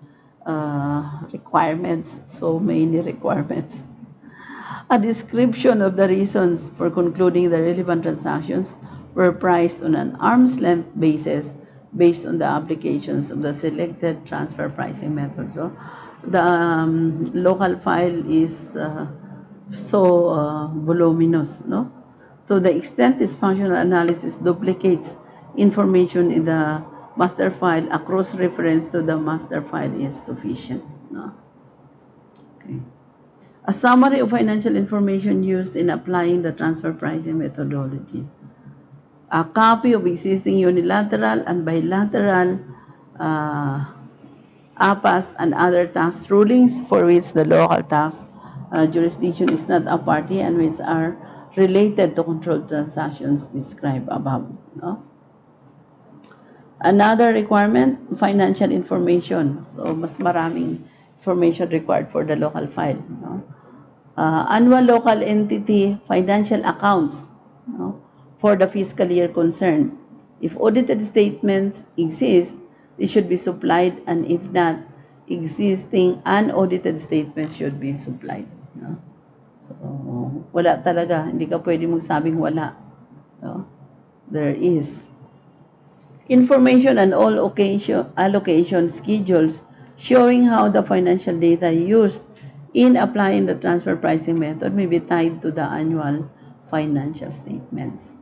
requirements, so many requirements. A description of the reasons for concluding the relevant transactions were priced on an arm's length basis based on the applications of the selected transfer pricing method. So the local file is so voluminous, no? To the extent this functional analysis duplicates information in the master file, a cross-reference to the master file is sufficient. No? Okay. A summary of financial information used in applying the transfer pricing methodology. A copy of existing unilateral and bilateral APAS and other tax rulings for which the local tax jurisdiction is not a party and which are related to controlled transactions described above. No? Another requirement, financial information. So, mas maraming information required for the local file. No? Annual local entity financial accounts, no, for the fiscal year concerned. If audited statements exist, they should be supplied, and if not, existing unaudited statements should be supplied. No? So, wala talaga. Hindi ka pwede magsabing wala. No? There is. Information on all allocation schedules showing how the financial data used in applying the transfer pricing method may be tied to the annual financial statements.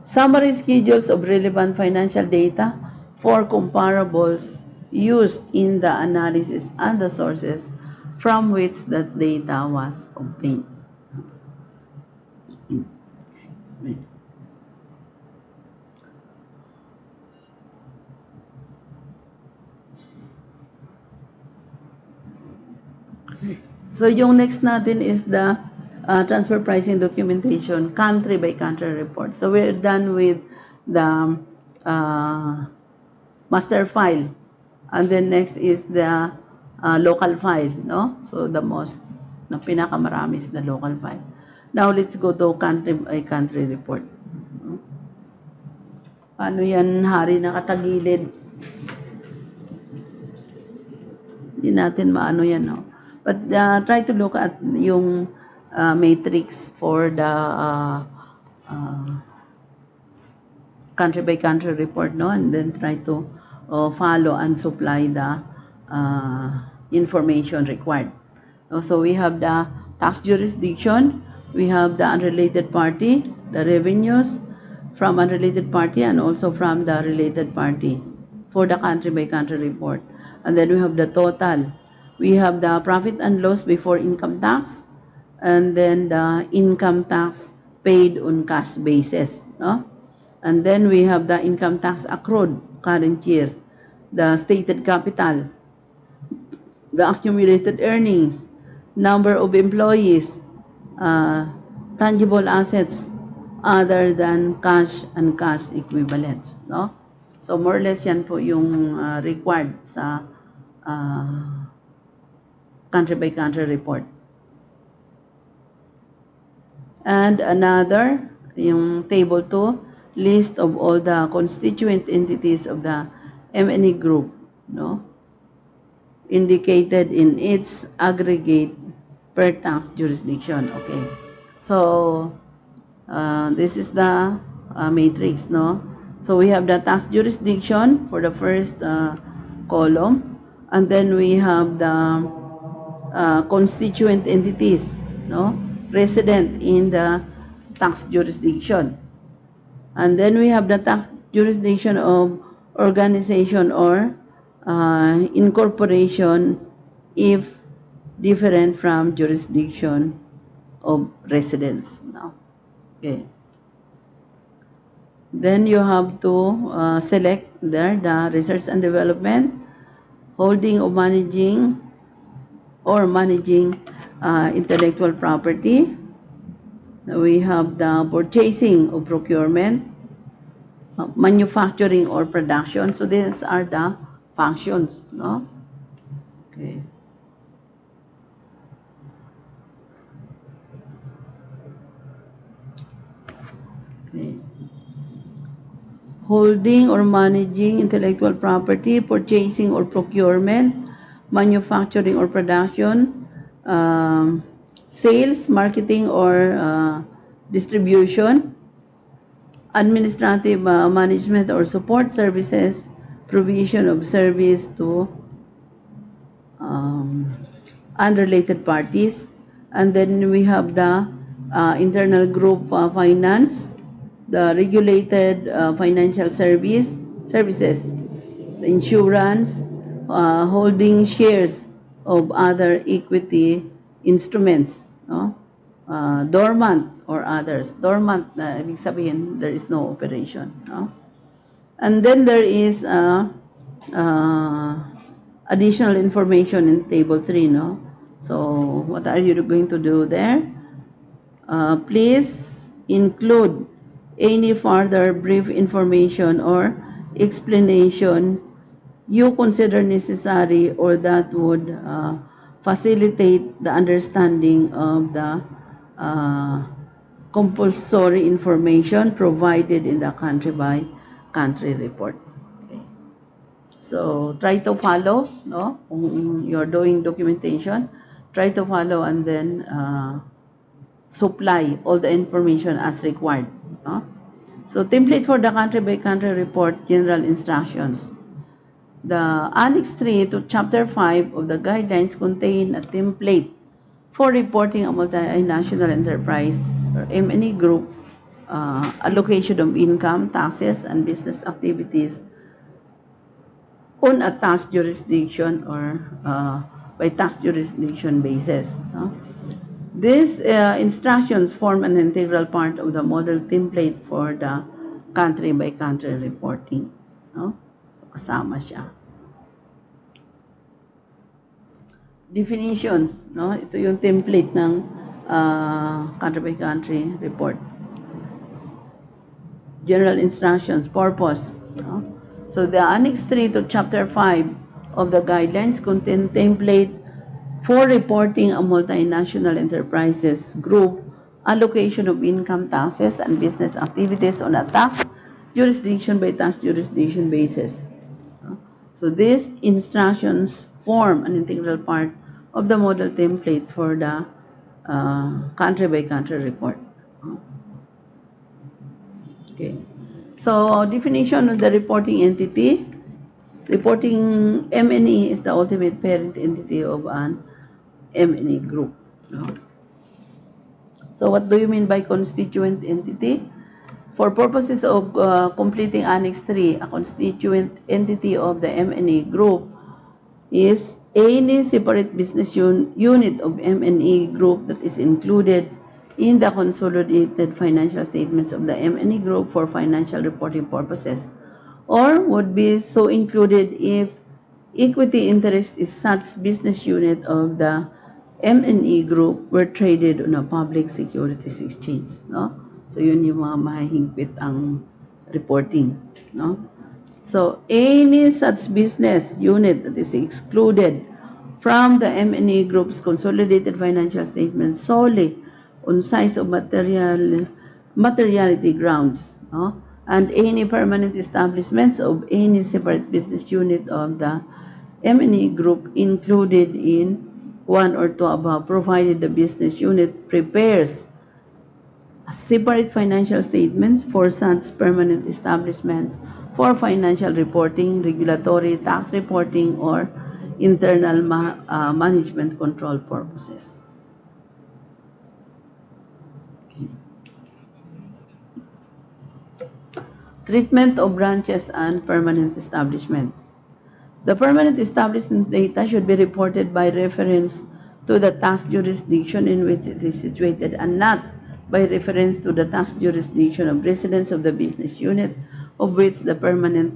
Summary schedules of relevant financial data for comparables used in the analysis and the sources from which that data was obtained. Excuse me. So yung next natin is the transfer pricing documentation, country by country report. So we're done with the master file. And then next is the local file, no? So the most, na pinakamarami is the local file. Now let's go to country by country report. Paano yan, hari nakatagilid? Hindi natin maano yan, no? But try to look at yung matrix for the country by country report, no? And then try to follow and supply the information required. So we have the tax jurisdiction, we have the unrelated party, the revenues from unrelated party, and also from the related party for the country by country report. And then we have the total. We have the profit and loss before income tax, and then the income tax paid on cash basis, no? And then we have the income tax accrued current year, the stated capital, the accumulated earnings, number of employees, tangible assets other than cash and cash equivalents, no? So more or less yan po yung required sa country by country report. And another, yung table 2, list of all the constituent entities of the M&E group, no? Indicated in its aggregate per tax jurisdiction. Okay. So, this is the matrix, no? So, we have the tax jurisdiction for the first column. And then we have the constituent entities, no? Resident in the tax jurisdiction. And then we have the tax jurisdiction of organization or incorporation if different from jurisdiction of residence. No? Okay. Then you have to select there the research and development, holding or managing intellectual property. We have the purchasing or procurement, manufacturing or production. So these are the functions, no? Okay. Okay. Holding or managing intellectual property, purchasing or procurement, manufacturing or production, sales, marketing or distribution, administrative management or support services, provision of service to unrelated parties. And then we have the internal group finance, the regulated financial services, the insurance, holding shares of other equity instruments, no? Dormant or others. Dormant, ibig sabihin, there is no operation, no? And then there is additional information in table 3, no? So what are you going to do there? Please include any further brief information or explanation you consider necessary or that would facilitate the understanding of the compulsory information provided in the country by country report. Okay. So try to follow, no? Kung you're doing documentation, try to follow and then supply all the information as required, no? So, template for the country-by-country report, general instructions. The Annex 3 to Chapter 5 of the guidelines contain a template for reporting a multinational enterprise or M&E group, allocation of income, taxes, and business activities on a tax jurisdiction or by tax jurisdiction basis. No? These instructions form an integral part of the model template for the country-by-country reporting. No? So, kasama siya. Definitions, no? Ito yung template ng country-by-country report. General instructions, purpose. No? So the Annex 3 to Chapter 5 of the guidelines contain template for reporting a multinational enterprises group, allocation of income taxes and business activities on a tax jurisdiction by tax jurisdiction basis. So these instructions form an integral part of the model template for the country-by-country report. Okay. So definition of the reporting entity. Reporting M&E is the ultimate parent entity of an M&E group. No? So what do you mean by constituent entity? For purposes of completing Annex 3, a constituent entity of the M&E group is any separate business unit of M&E group that is included in the consolidated financial statements of the M&E group for financial reporting purposes, or would be so included if equity interest is such business unit of the M&E group were traded on a public securities exchange. No? So yun yung mga mahihigpit ang reporting. No? So, any such business unit that is excluded from the M&E Group's consolidated financial statements solely on size of materiality grounds, no? And any permanent establishments of any separate business unit of the M&E Group included in one or two above, provided the business unit prepares separate financial statements for such permanent establishments for financial reporting, regulatory, tax reporting, or internal management control purposes. Okay. Treatment of branches and permanent establishment. The permanent establishment data should be reported by reference to the tax jurisdiction in which it is situated and not by reference to the tax jurisdiction of residents of the business unit of which the permanent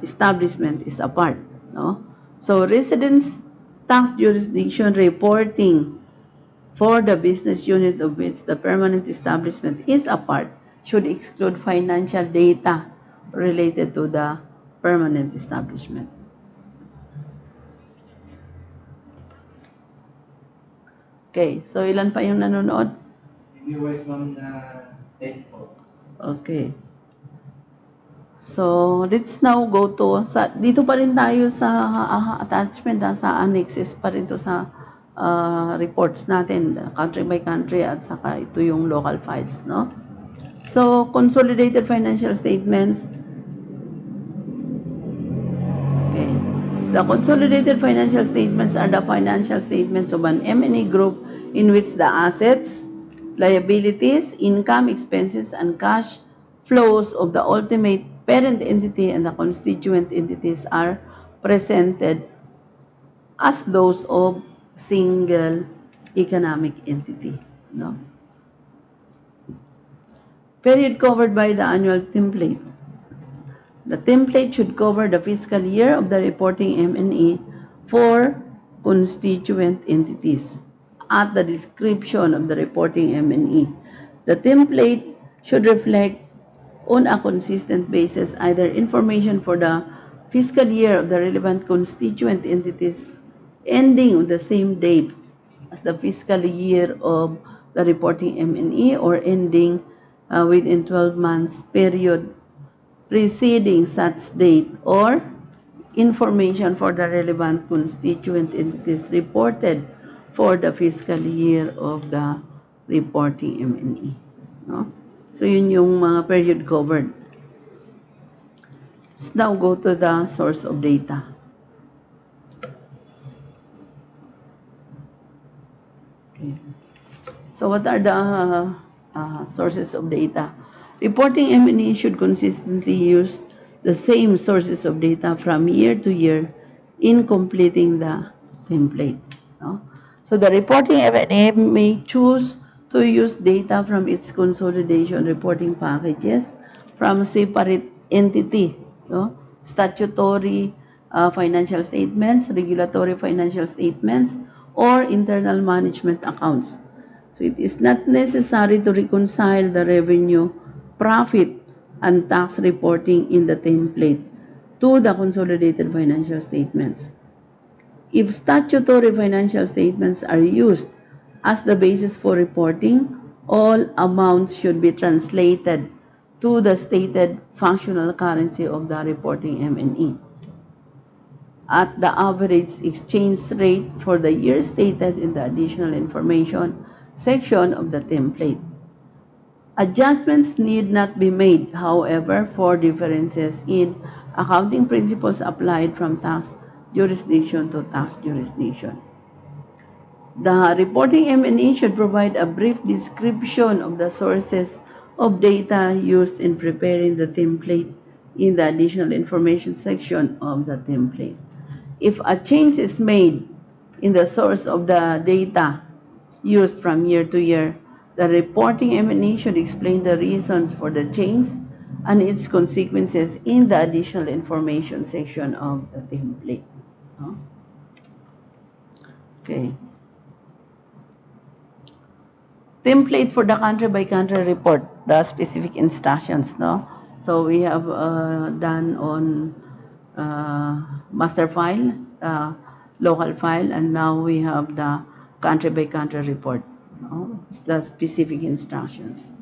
establishment is a part. No? So residents tax jurisdiction reporting for the business unit of which the permanent establishment is a part should exclude financial data related to the permanent establishment. Okay, so ilan pa yung nanonood? Viewers, ma'am, na 10 po. Okay. So, let's now go to, dito pa rin tayo sa attachment, sa annexes pa rin to sa reports natin, country by country, at saka ito yung local files, no? So, consolidated financial statements. Okay. The consolidated financial statements are the financial statements of an M&E group in which the assets, liabilities, income, expenses, and cash flows of the ultimate parent entity and the constituent entities are presented as those of single economic entity. No? Period covered by the annual template. The template should cover the fiscal year of the reporting M&E for constituent entities at the description of the reporting M&E. The template should reflect on a consistent basis either information for the fiscal year of the relevant constituent entities ending on the same date as the fiscal year of the reporting M&E or ending within 12 months period preceding such date, or information for the relevant constituent entities reported for the fiscal year of the reporting M&E. No? So, yun yung mga period covered. Let's now go to the source of data. Okay. So, what are the sources of data? Reporting M&E should consistently use the same sources of data from year to year in completing the template. No? So, the reporting M&E may choose to use data from its consolidation reporting packages from separate entity, no? Statutory financial statements, regulatory financial statements, or internal management accounts. So it is not necessary to reconcile the revenue, profit, and tax reporting in the template to the consolidated financial statements. If statutory financial statements are used as the basis for reporting, all amounts should be translated to the stated functional currency of the reporting M&E at the average exchange rate for the year stated in the additional information section of the template. Adjustments need not be made, however, for differences in accounting principles applied from tax jurisdiction to tax jurisdiction. The reporting M&E should provide a brief description of the sources of data used in preparing the template in the additional information section of the template. If a change is made in the source of the data used from year to year, the reporting M&E should explain the reasons for the change and its consequences in the additional information section of the template. Okay. Template for the country by country report, the specific instructions, no? So we have done on master file, local file, and now we have the country by country report, no? It's the specific instructions.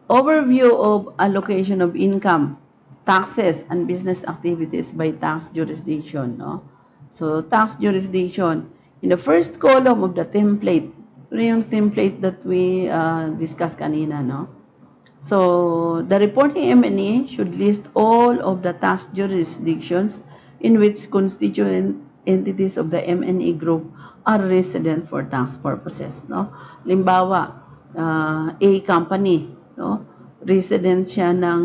Overview of allocation of income, taxes, and business activities by tax jurisdiction, no? So tax jurisdiction, in the first column of the template, ito yung template that we discussed kanina, no? So, the reporting M&E should list all of the tax jurisdictions in which constituent entities of the M&E group are resident for tax purposes, no? Limbawa, A company, no? Resident siya ng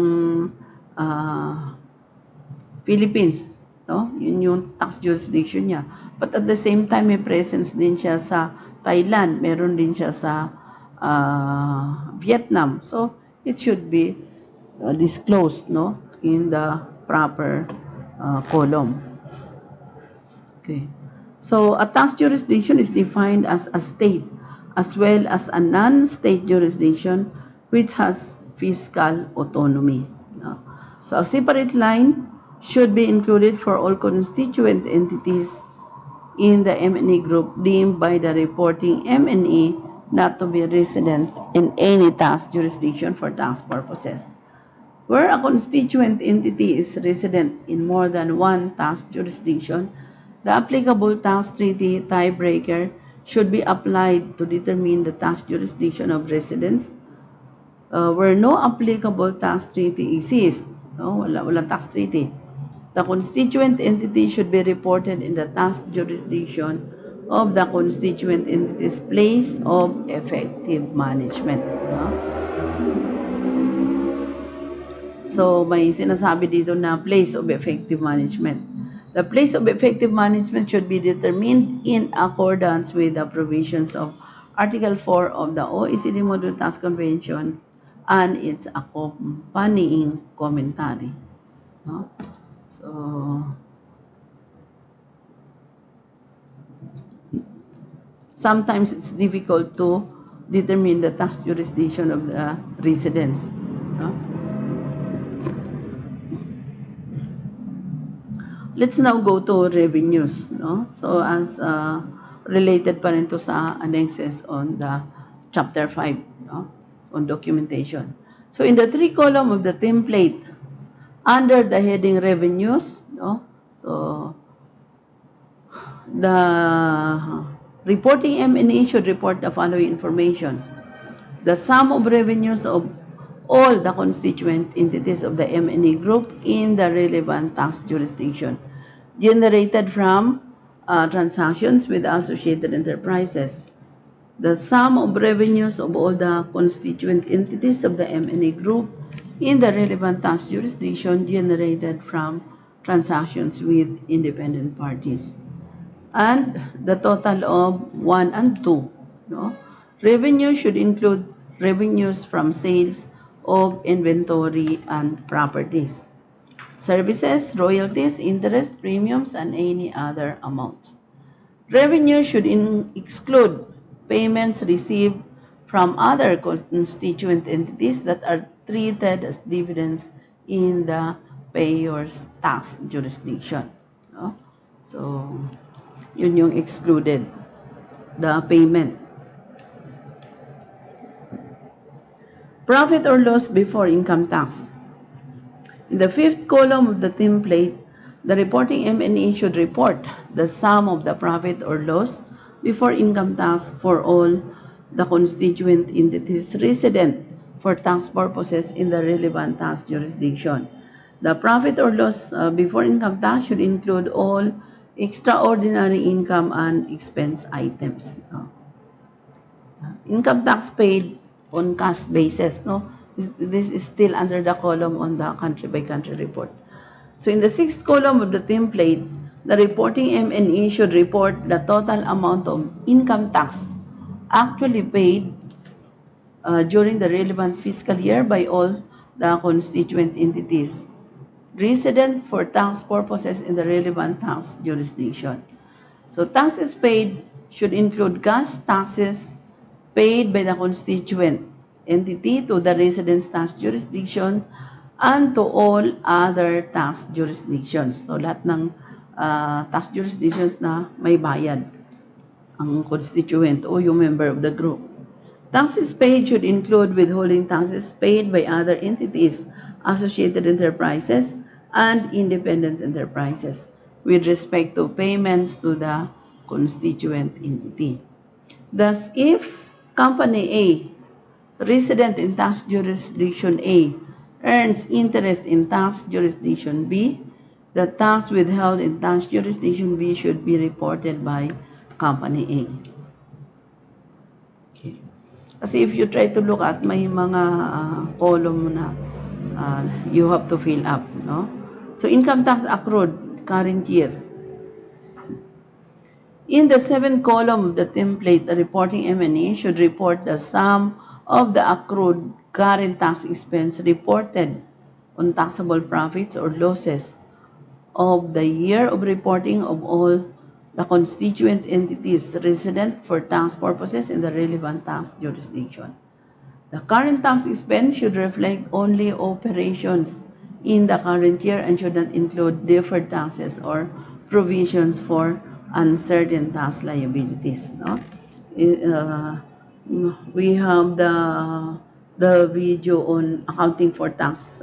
Philippines, no? Yun yung tax jurisdiction niya. But at the same time, may presence din siya sa Thailand, meron din siya sa Vietnam. So, it should be disclosed, no, in the proper column. Okay. So, a tax jurisdiction is defined as a state as well as a non-state jurisdiction which has fiscal autonomy. No? So, a separate line should be included for all constituent entities in the M&E group deemed by the reporting M&E not to be resident in any tax jurisdiction for tax purposes. Where a constituent entity is resident in more than one tax jurisdiction, the applicable tax treaty tiebreaker should be applied to determine the tax jurisdiction of residents. Where no applicable tax treaty exists, no, wala tax treaty, the constituent entity should be reported in the tax jurisdiction of the constituent entity's place of effective management. No? So, may sinasabi dito na place of effective management. The place of effective management should be determined in accordance with the provisions of Article 4 of the OECD Model Tax Convention and its accompanying commentary. No? So, sometimes it's difficult to determine the tax jurisdiction of the residents. No? Let's now go to revenues. No? So as related pa rin to sa annexes on the chapter 5, no? On documentation. So in the 3 column of the template, under the heading revenues, no? So the reporting M&E should report the following information. the sum of revenues of all the constituent entities of the M&E group in the relevant tax jurisdiction generated from transactions with associated enterprises. The sum of revenues of all the constituent entities of the M&E group in the relevant tax jurisdiction generated from transactions with independent parties. And the total of 1 and 2. No? Revenue should include revenues from sales of inventory and properties, services, royalties, interest, premiums, and any other amounts. Revenue should exclude payments received from other constituent entities that are treated as dividends in the payer's tax jurisdiction. No? So, yun yung excluded, the payment. Profit or loss before income tax. In the fifth column of the template, the reporting M&E should report the sum of the profit or loss before income tax for all the constituent entities resident for tax purposes in the relevant tax jurisdiction. The profit or loss before income tax should include all extraordinary income and expense items. No? Income tax paid on cash basis. No? This is still under the column on the country-by-country report. So in the sixth column of the template, the reporting M&E should report the total amount of income tax actually paid during the relevant fiscal year by all the constituent entities resident for tax purposes in the relevant tax jurisdiction. So taxes paid should include cash taxes paid by the constituent entity to the residence tax jurisdiction and to all other tax jurisdictions. So lahat ng tax jurisdictions na may bayad ang constituent o yung member of the group. Taxes paid should include withholding taxes paid by other entities, associated enterprises, and independent enterprises with respect to payments to the constituent entity. Thus, if Company A, resident in tax jurisdiction A, earns interest in tax jurisdiction B, the tax withheld in tax jurisdiction B should be reported by Company A. Okay. Kasi if you try to look at, may mga column na you have to fill up. No? So income tax accrued current year. In the seventh column of the template, the reporting M&E should report the sum of the accrued current tax expense reported on taxable profits or losses of the year of reporting of all the constituent entities resident for tax purposes in the relevant tax jurisdiction. The current tax expense should reflect only operations in the current year and should not include deferred taxes or provisions for uncertain tax liabilities. No? We have the video on accounting for tax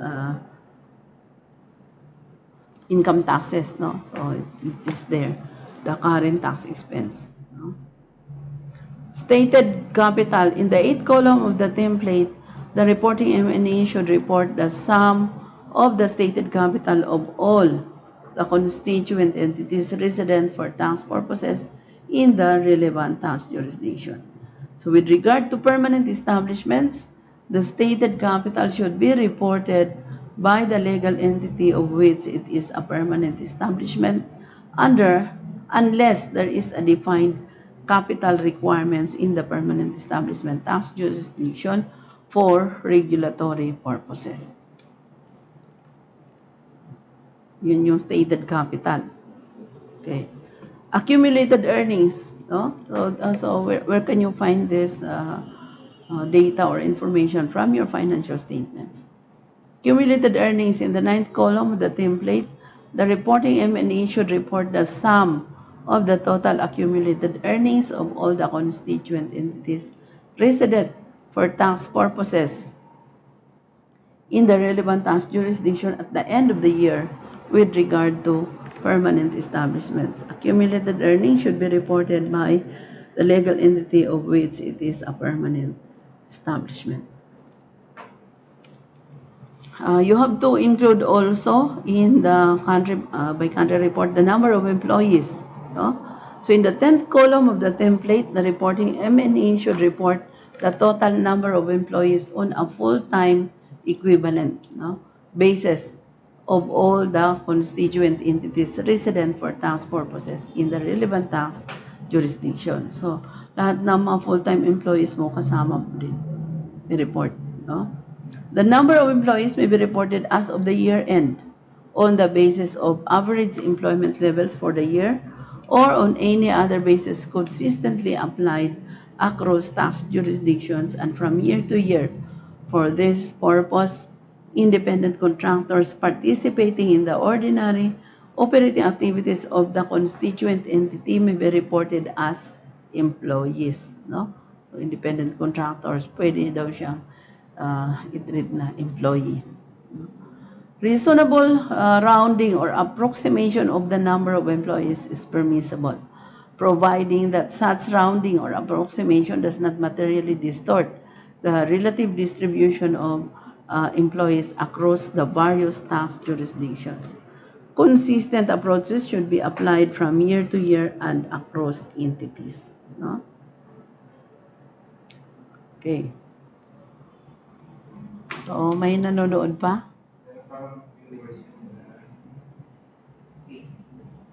income taxes. No? So it is there, the current tax expense. No? Stated capital. In the eighth column of the template, the reporting M&E should report the sum of the stated capital of all the constituent entities resident for tax purposes in the relevant tax jurisdiction. So with regard to permanent establishments, the stated capital should be reported by the legal entity of which it is a permanent establishment unless there is a defined capital requirements in the permanent establishment tax jurisdiction for regulatory purposes. Yun yung stated capital. Okay. Accumulated earnings. No? So where can you find this data or information from your financial statements? Accumulated earnings in the ninth column of the template, the reporting M&E should report the sum of the total accumulated earnings of all the constituent entities resident for tax purposes in the relevant tax jurisdiction at the end of the year with regard to permanent establishments. Accumulated earnings should be reported by the legal entity of which it is a permanent establishment. You have to include also in the country by country report the number of employees. No? So in the 10th column of the template, the reporting M&E should report the total number of employees on a full-time equivalent basis of all the constituent entities resident for tax purposes in the relevant tax jurisdiction. So lahat ng mga full-time employees mo kasama mo din i-report. No? The number of employees may be reported as of the year end on the basis of average employment levels for the year or on any other basis consistently applied across tax jurisdictions and from year to year. For this purpose, independent contractors participating in the ordinary operating activities of the constituent entity may be reported as employees. No? So, independent contractors, pwede daw siyang i-treat na employee. Reasonable rounding or approximation of the number of employees is permissible, providing that such rounding or approximation does not materially distort the relative distribution of employees across the various tax jurisdictions. Consistent approaches should be applied from year to year and across entities. No? Okay. So, may nanonood pa?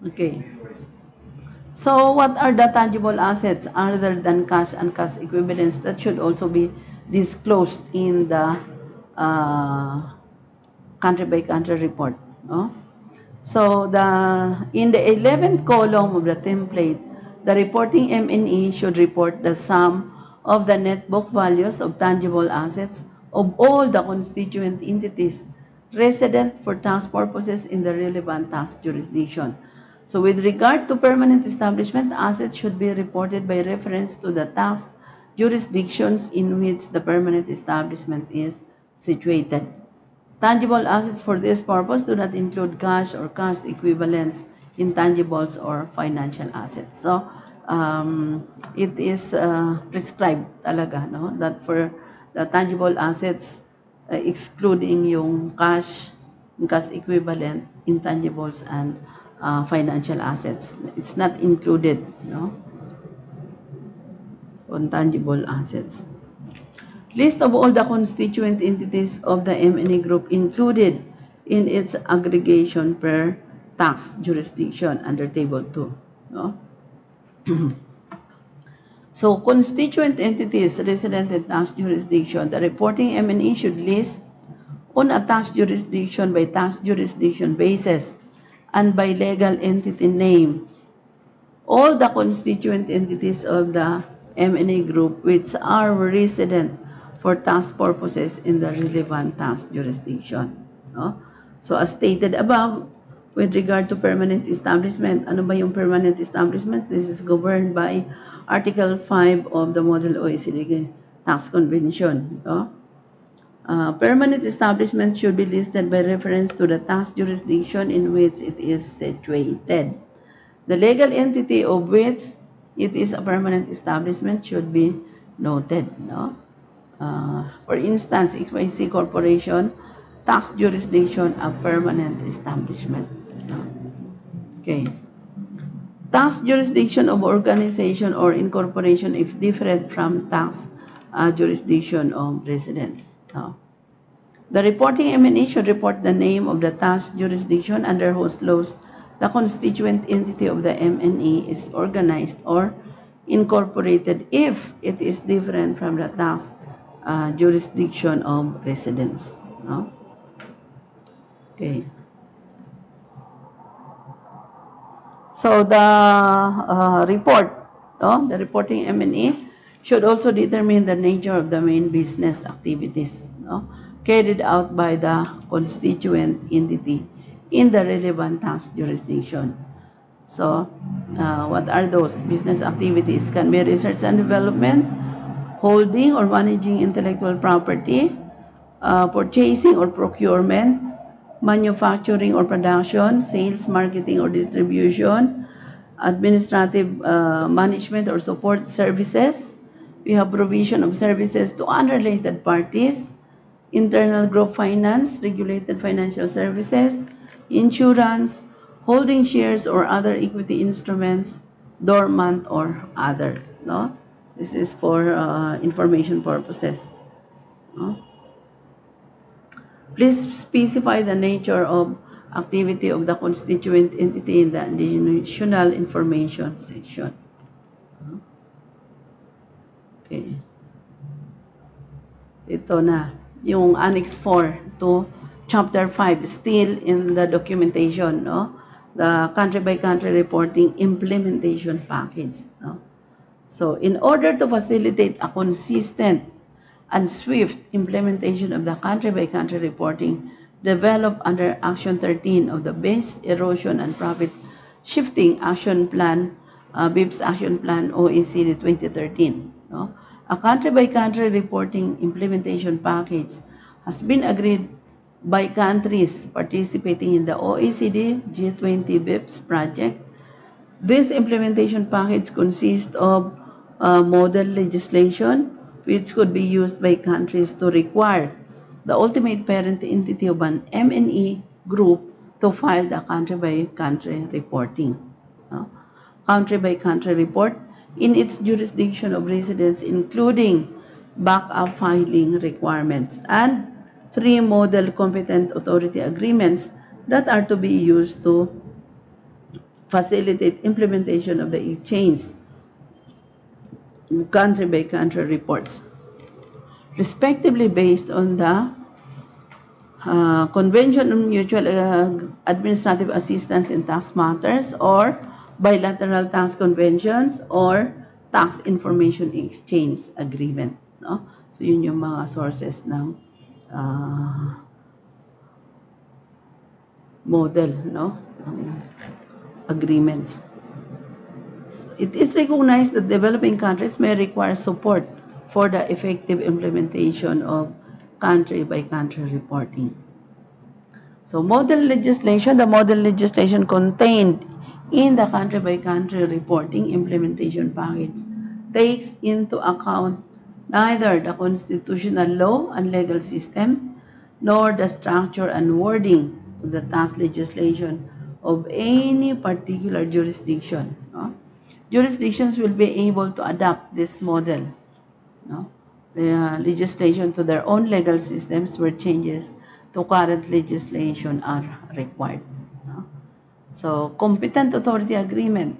Okay. So, what are the tangible assets other than cash and cash equivalents that should also be disclosed in the country-by-country report? No? So, in the 11th column of the template, the reporting M&E should report the sum of the net book values of tangible assets of all the constituent entities resident for tax purposes in the relevant tax jurisdiction. So with regard to permanent establishment, assets should be reported by reference to the tax jurisdictions in which the permanent establishment is situated. Tangible assets for this purpose do not include cash or cash equivalents, intangibles, or financial assets. So, it is prescribed talaga, no? That for the tangible assets, excluding yung cash equivalent, intangibles, and financial assets. It's not included, no? On tangible assets. List of all the constituent entities of the M&E group included in its aggregation per tax jurisdiction under Table 2. No? So, constituent entities resident in tax jurisdiction, the reporting M&E should list on a tax jurisdiction by tax jurisdiction basis and by legal entity name all the constituent entities of the M&E group which are resident for tax purposes in the relevant tax jurisdiction. No? So as stated above, with regard to permanent establishment, ano ba yung permanent establishment? This is governed by Article 5 of the Model OECD Tax Convention. No? Permanent establishment should be listed by reference to the tax jurisdiction in which it is situated. The legal entity of which it is a permanent establishment should be noted. No? For instance, XYZ Corporation, tax jurisdiction, a permanent establishment. No? Okay. Tax jurisdiction of organization or incorporation if different from tax jurisdiction of residence. No? The reporting M&E should report the name of the tax jurisdiction under whose laws the constituent entity of the M&E is organized or incorporated if it is different from the tax jurisdiction of residence. No? Okay. So the report, the reporting M&E should also determine the nature of the main business activities carried out by the constituent entity in the relevant tax jurisdiction. So, what are those business activities? Can be research and development, holding or managing intellectual property, purchasing or procurement, manufacturing or production, sales, marketing or distribution, administrative management or support services, We have provision of services to unrelated parties, internal group finance, regulated financial services, insurance, holding shares or other equity instruments, dormant or others. No? This is for information purposes. No? Please specify the nature of activity of the constituent entity in the additional information section. Okay. Ito na, yung Annex 4 to Chapter 5, still in the documentation, no? The country-by-country reporting implementation package, no? So, in order to facilitate a consistent and swift implementation of the country-by-country reporting developed under Action 13 of the Base Erosion and Profit Shifting Action Plan, BIPS Action Plan OECD 2013. No? A country-by-country reporting implementation package has been agreed by countries participating in the OECD G20 BIPS project. This implementation package consists of model legislation, which could be used by countries to require the ultimate parent entity of an MNE group to file the country-by-country reporting. No? Country-by-country report in its jurisdiction of residence, including backup filing requirements, and 3 model competent authority agreements that are to be used to facilitate implementation of the exchange country-by-country reports, respectively based on the Convention on Mutual Administrative Assistance in Tax Matters or bilateral tax conventions or tax information exchange agreement. No? So yun yung mga sources ng model, no? Agreements. It is recognized that developing countries may require support for the effective implementation of country-by-country reporting. So model legislation, the model legislation contained in the country-by-country reporting implementation package takes into account neither the constitutional law and legal system nor the structure and wording of the tax legislation of any particular jurisdiction. No? Jurisdictions will be able to adapt this model, no? Legislation to their own legal systems where changes to current legislation are required. No? So, competent authority agreement.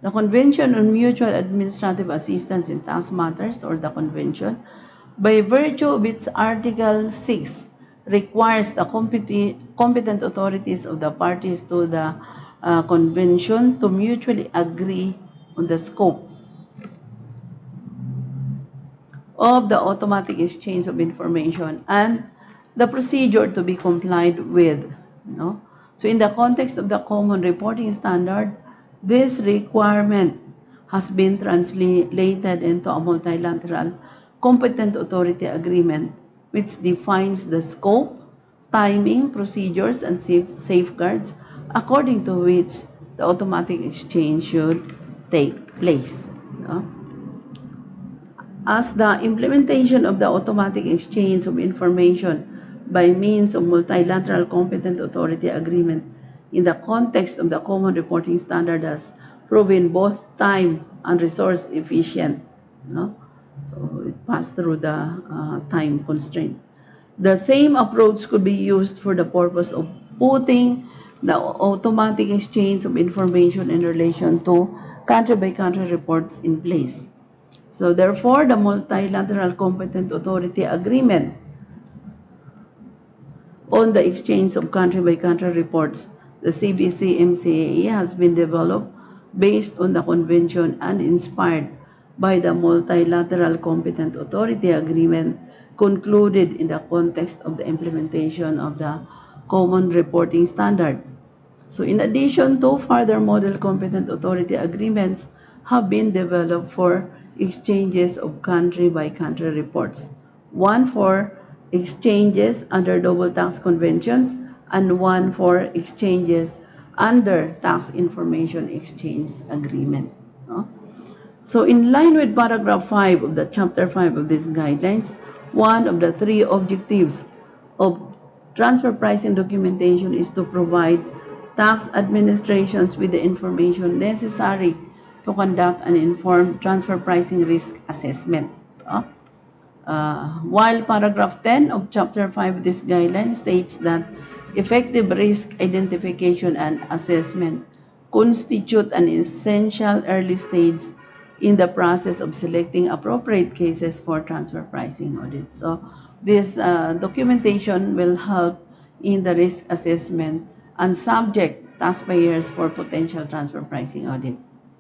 The Convention on Mutual Administrative Assistance in Tax Matters, or the Convention, by virtue of its Article 6, requires the competent authorities of the parties to the Convention to mutually agree on the scope of the automatic exchange of information and the procedure to be complied with. No? So in the context of the common reporting standard, this requirement has been translated into a multilateral competent authority agreement which defines the scope, timing, procedures, and safeguards according to which the automatic exchange should take place. No? As the implementation of the automatic exchange of information by means of multilateral competent authority agreement in the context of the common reporting standard has proven both time and resource efficient. No? So it passed through the time constraint. The same approach could be used for the purpose of putting the automatic exchange of information in relation to country-by-country reports in place. So therefore, the multilateral competent authority agreement on the exchange of country-by-country reports, the CBC-MCAE, has been developed based on the convention and inspired by the multilateral competent authority agreement concluded in the context of the implementation of the common reporting standard. So in addition to further model competent authority agreements have been developed for exchanges of country-by-country reports. One for exchanges under double tax conventions and one for exchanges under tax information exchange agreement. No? So in line with paragraph 5 of the chapter 5 of these guidelines, one of the three objectives of transfer pricing documentation is to provide tax administrations with the information necessary to conduct an informed transfer pricing risk assessment. While paragraph 10 of chapter 5 of this guideline states that effective risk identification and assessment constitute an essential early stage in the process of selecting appropriate cases for transfer pricing audits. So this documentation will help in the risk assessment and subject taxpayers for potential transfer pricing audit.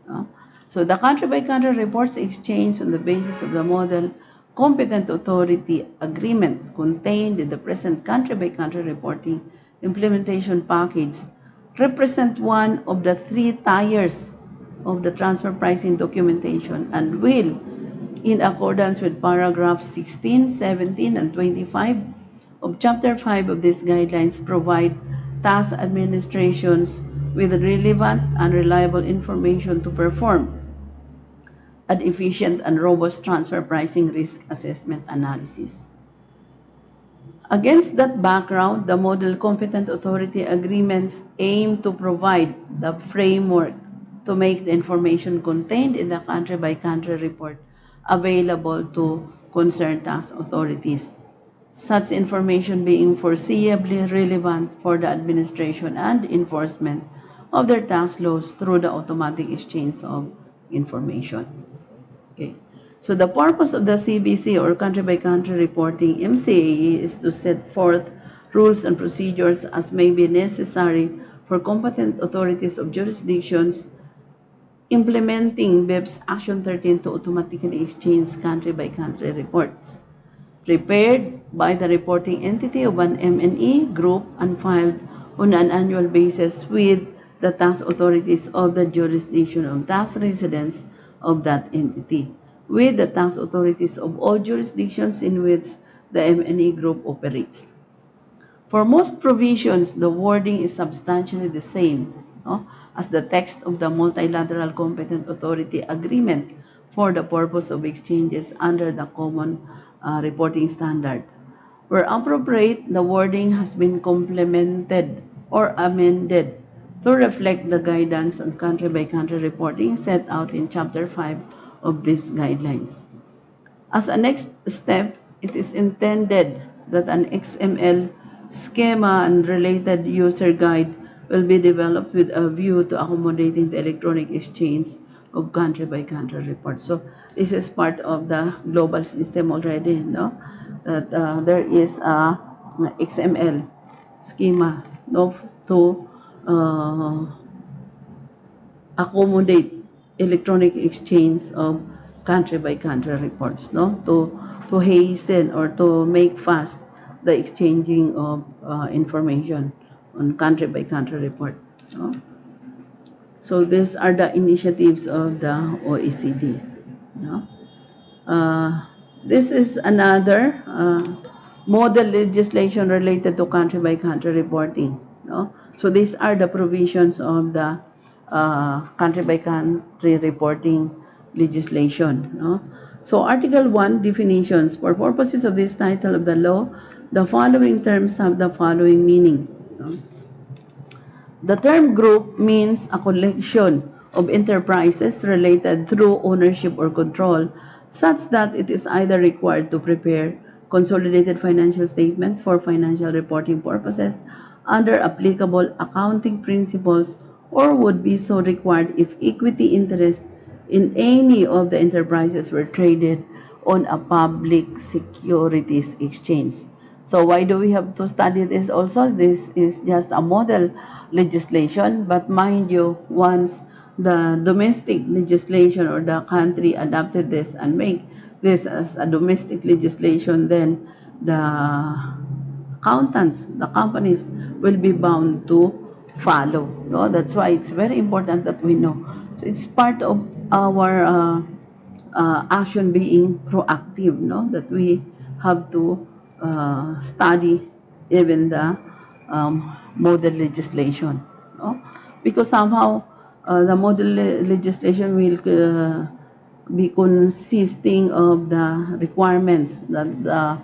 No? So the country-by-country reports exchanged on the basis of the model competent authority agreement contained in the present country-by-country reporting implementation package represent one of the three tiers of the transfer pricing documentation and will, in accordance with paragraphs 16, 17, and 25 of Chapter 5 of these guidelines, provide tax administrations with relevant and reliable information to perform an efficient and robust transfer pricing risk assessment analysis. Against that background, the Model Competent Authority Agreements aim to provide the framework to make the information contained in the country-by-country report available to concerned tax authorities. Such information being foreseeably relevant for the administration and enforcement of their tax laws through the automatic exchange of information. Okay. So the purpose of the CBC or country-by-country reporting MCAE is to set forth rules and procedures as may be necessary for competent authorities of jurisdictions implementing BEPS Action 13 to automatically exchange country-by-country reports, prepared by the reporting entity of an M&E group and filed on an annual basis with the tax authorities of the jurisdiction of tax residents of that entity, with the tax authorities of all jurisdictions in which the M&E group operates. For most provisions, the wording is substantially the same, no, as the text of the Multilateral Competent Authority Agreement for the purpose of exchanges under the Common Reporting Standard. Where appropriate, the wording has been complemented or amended to reflect the guidance on country-by-country reporting set out in Chapter 5 of these guidelines. As a next step, it is intended that an XML schema and related user guide will be developed with a view to accommodating the electronic exchange of country-by-country reports. So this is part of the global system already, no? That there is a XML schema, no, to accommodate electronic exchange of country-by-country reports, no? To hasten or to make fast the exchanging of information on country-by-country report. No? So these are the initiatives of the OECD. No? This is another model legislation related to country-by-country reporting. No? So these are the provisions of the country-by-country reporting legislation. No? So Article 1, definitions. For purposes of this title of the law, the following terms have the following meaning. No? The term group means a collection of enterprises related through ownership or control, such that it is either required to prepare consolidated financial statements for financial reporting purposes under applicable accounting principles, or would be so required if equity interest in any of the enterprises were traded on a public securities exchange. So why do we have to study this also? This is just a model legislation, but mind you, once the domestic legislation or the country adopted this and make this as a domestic legislation, then the accountants, the companies will be bound to follow. No? That's why it's very important that we know. So it's part of our action being proactive, no? That we have to study even the model legislation, no? Because somehow the model legislation will be consisting of the requirements that the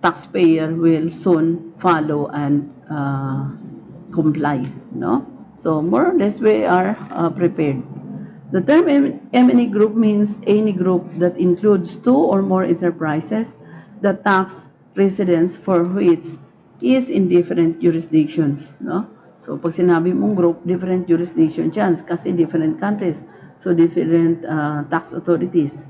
taxpayer will soon follow and comply, no? So more or less we are prepared. The term M&E group means any group that includes two or more enterprises that tax residents for which is in different jurisdictions, no? So pag sinabi mong group, different jurisdictions yan kasi different countries, so different tax authorities.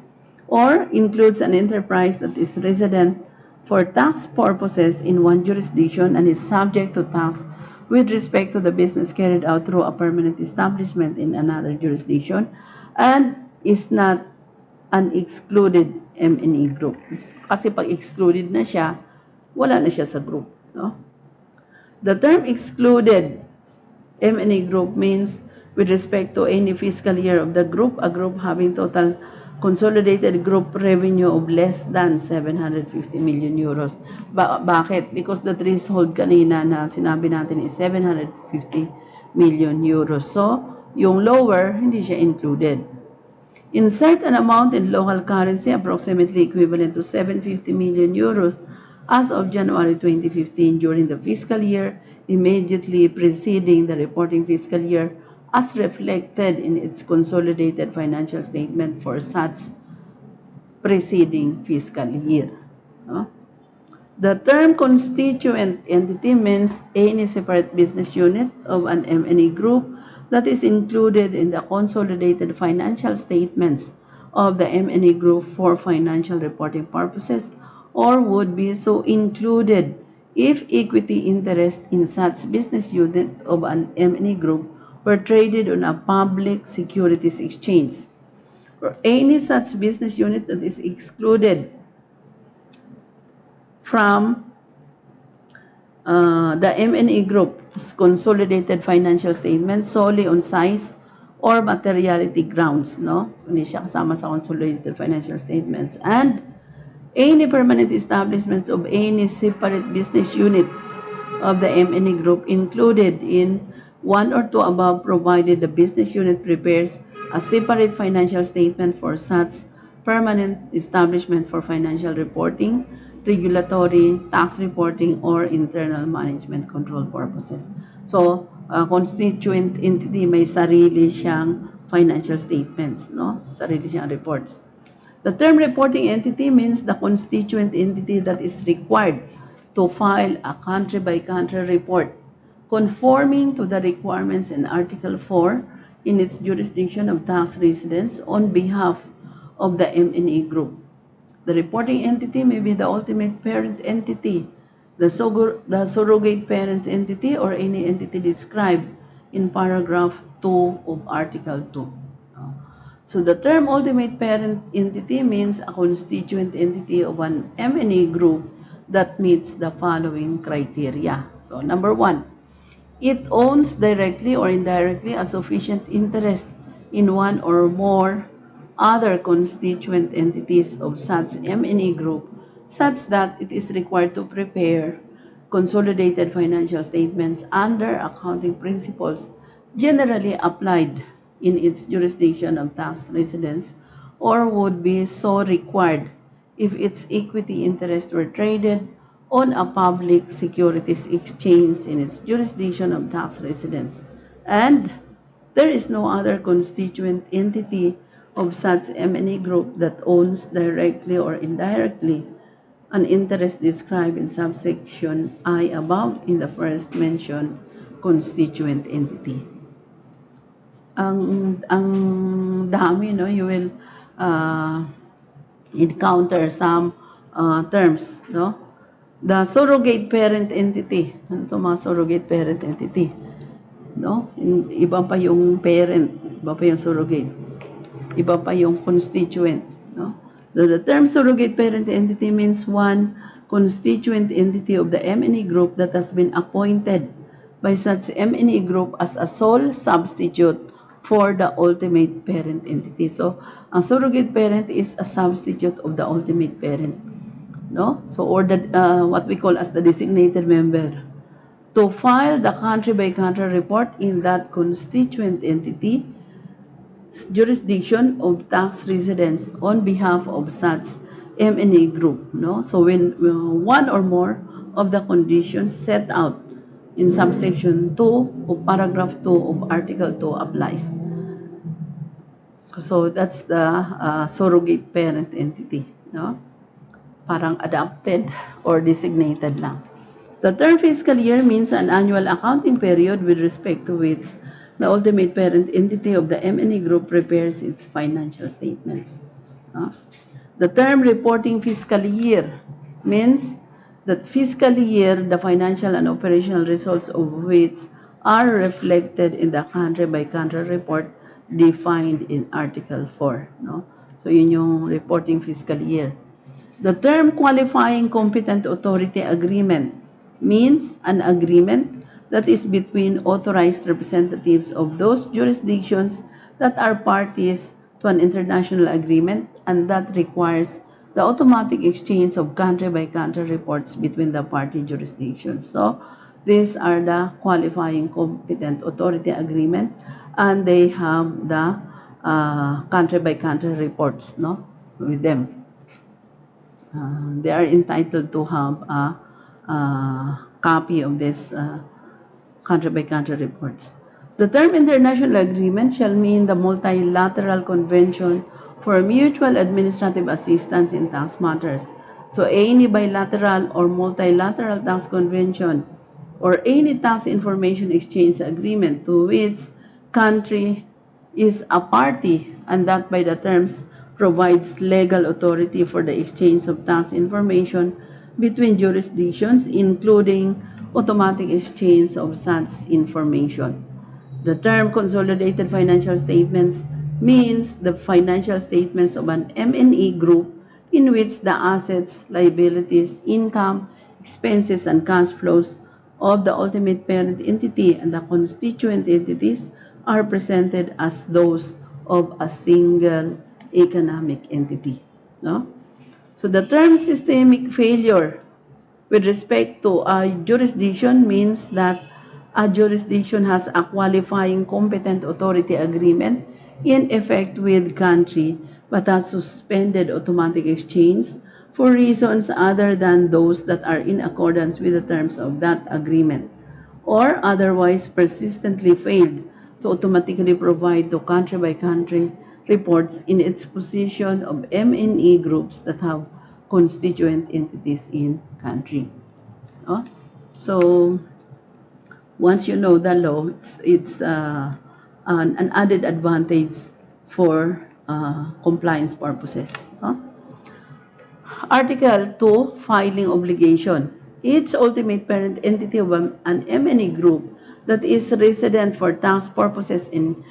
Or includes an enterprise that is resident for tax purposes in one jurisdiction and is subject to tax with respect to the business carried out through a permanent establishment in another jurisdiction and is not an excluded M&E group. Kasi pag excluded na siya, wala na siya sa group. No? The term excluded M&A group means with respect to any fiscal year of the group, a group having total consolidated group revenue of less than 750 million euros. Bakit? Because the threshold kanina na sinabi natin is 750 million euros. So, yung lower, hindi siya included. Insert an amount in local currency approximately equivalent to 750 million euros as of January 2015 during the fiscal year immediately preceding the reporting fiscal year as reflected in its consolidated financial statement for such preceding fiscal year. No? The term constituent entity means any separate business unit of an M&E group that is included in the consolidated financial statements of the M&E group for financial reporting purposes or would be so included if equity interest in such business unit of an M&E group were traded on a public securities exchange. Or any such business unit that is excluded from the M&E Group's consolidated financial statements solely on size or materiality grounds, no? So, hindi siya kasama sa consolidated financial statements. And any permanent establishments of any separate business unit of the M&E Group included in one or two above provided the business unit prepares a separate financial statement for such permanent establishment for financial reporting, regulatory, tax reporting, or internal management control purposes. So, constituent entity may sarili siyang financial statements, no? Sarili siyang reports. The term reporting entity means the constituent entity that is required to file a country-by-country report conforming to the requirements in Article 4 in its jurisdiction of tax residents on behalf of the M&E Group. The reporting entity may be the ultimate parent entity, the surrogate parents entity, or any entity described in paragraph 2 of Article 2. So the term ultimate parent entity means a constituent entity of an M&E group that meets the following criteria. So number 1, it owns directly or indirectly a sufficient interest in one or more other constituent entities of such M&E group such that it is required to prepare consolidated financial statements under accounting principles generally applied in its jurisdiction of tax residents or would be so required if its equity interest were traded on a public securities exchange in its jurisdiction of tax residents. And there is no other constituent entity of such M&E group that owns directly or indirectly an interest described in subsection I above in the first mentioned constituent entity. Ang dami, no? You will encounter some terms, no? The surrogate parent entity. Ano to mga surrogate parent entity? No? Iba pa yung parent, iba pa yung surrogate. Iba pa yung constituent, no? The term surrogate parent entity means one constituent entity of the M&E group that has been appointed by such M&E group as a sole substitute for the ultimate parent entity. So, ang surrogate parent is a substitute of the ultimate parent, no? So, or the what we call as the designated member. To file the country-by-country report in that constituent entity jurisdiction of tax residents on behalf of such M&A group. No? So when one or more of the conditions set out in subsection 2 of paragraph 2 of article 2 applies. So that's the surrogate parent entity. No? Parang adopted or designated lang. The term fiscal year means an annual accounting period with respect to which the ultimate parent entity of the M&E group prepares its financial statements. No? The term reporting fiscal year means that fiscal year, the financial and operational results of which are reflected in the country-by-country report defined in Article 4. No? So yun yung reporting fiscal year. The term qualifying competent authority agreement means an agreement that is between authorized representatives of those jurisdictions that are parties to an international agreement and that requires the automatic exchange of country-by-country reports between the party jurisdictions. So, these are the qualifying competent authority agreement and they have the country-by-country reports, no, with them. They are entitled to have a copy of this country-by-country reports. The term international agreement shall mean the multilateral convention for mutual administrative assistance in tax matters. So any bilateral or multilateral tax convention or any tax information exchange agreement to which country is a party and that by the terms provides legal authority for the exchange of tax information between jurisdictions, including automatic exchange of such information. The term consolidated financial statements means the financial statements of an M&E group in which the assets, liabilities, income, expenses, and cash flows of the ultimate parent entity and the constituent entities are presented as those of a single economic entity. No? So the term systemic failure with respect to a jurisdiction means that a jurisdiction has a qualifying competent authority agreement in effect with country but has suspended automatic exchange for reasons other than those that are in accordance with the terms of that agreement or otherwise persistently failed to automatically provide to country-by-country reports in its position of M&E groups that have constituent entities in country. Oh? So, once you know the law, it's an added advantage for compliance purposes. Oh? Article 2, filing obligation. Each ultimate parent entity of an M&E group that is resident for tax purposes in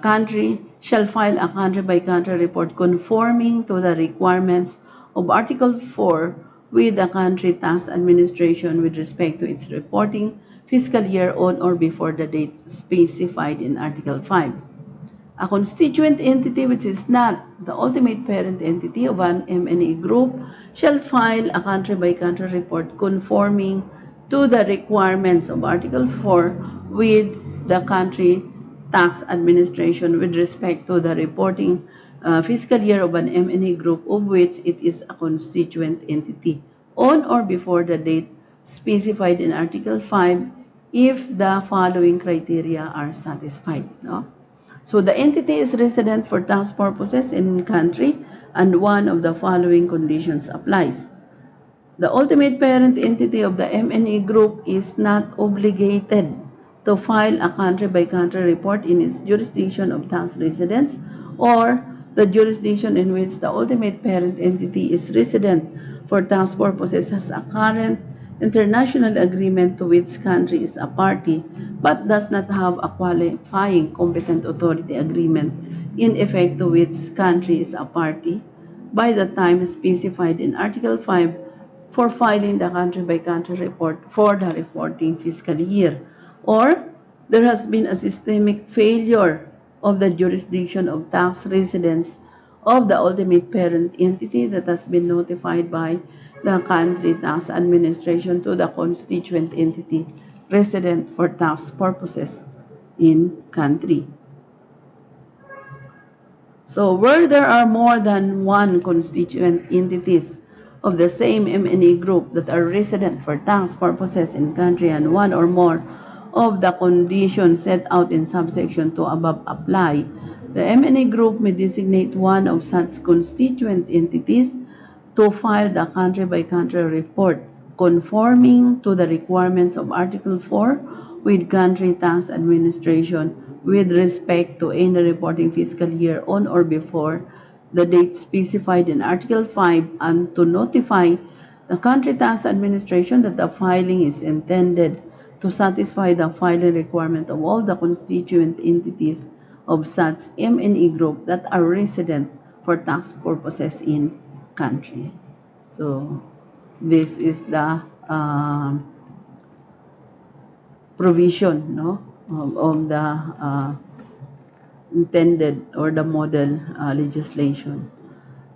country shall file a country-by-country report conforming to the requirements of Article 4 with the country tax administration with respect to its reporting fiscal year on or before the date specified in Article 5. A constituent entity which is not the ultimate parent entity of an M&E group shall file a country-by-country report conforming to the requirements of Article 4 with the country tax administration with respect to the reporting fiscal year of an M&E group of which it is a constituent entity on or before the date specified in Article 5 if the following criteria are satisfied. No? So the entity is resident for tax purposes in country and one of the following conditions applies. The ultimate parent entity of the M&E group is not obligated to file a country-by-country report in its jurisdiction of tax residence or the jurisdiction in which the ultimate parent entity is resident for tax purposes has a current international agreement to which country is a party but does not have a qualifying competent authority agreement in effect to which country is a party by the time specified in Article 5 for filing the country-by-country report for the reporting fiscal year, or there has been a systemic failure of the jurisdiction of tax residents of the ultimate parent entity that has been notified by the country tax administration to the constituent entity resident for tax purposes in country. So where there are more than one constituent entities of the same M&E group that are resident for tax purposes in country and one or more of the conditions set out in subsection 2 above apply, the M&E group may designate one of such constituent entities to file the country-by-country report conforming to the requirements of Article 4 with country tax administration with respect to any reporting fiscal year on or before the date specified in Article 5 and to notify the country tax administration that the filing is intended to satisfy the filing requirement of all the constituent entities of such M&E group that are resident for tax purposes in country. So this is the provision, no, of the intended or the model legislation.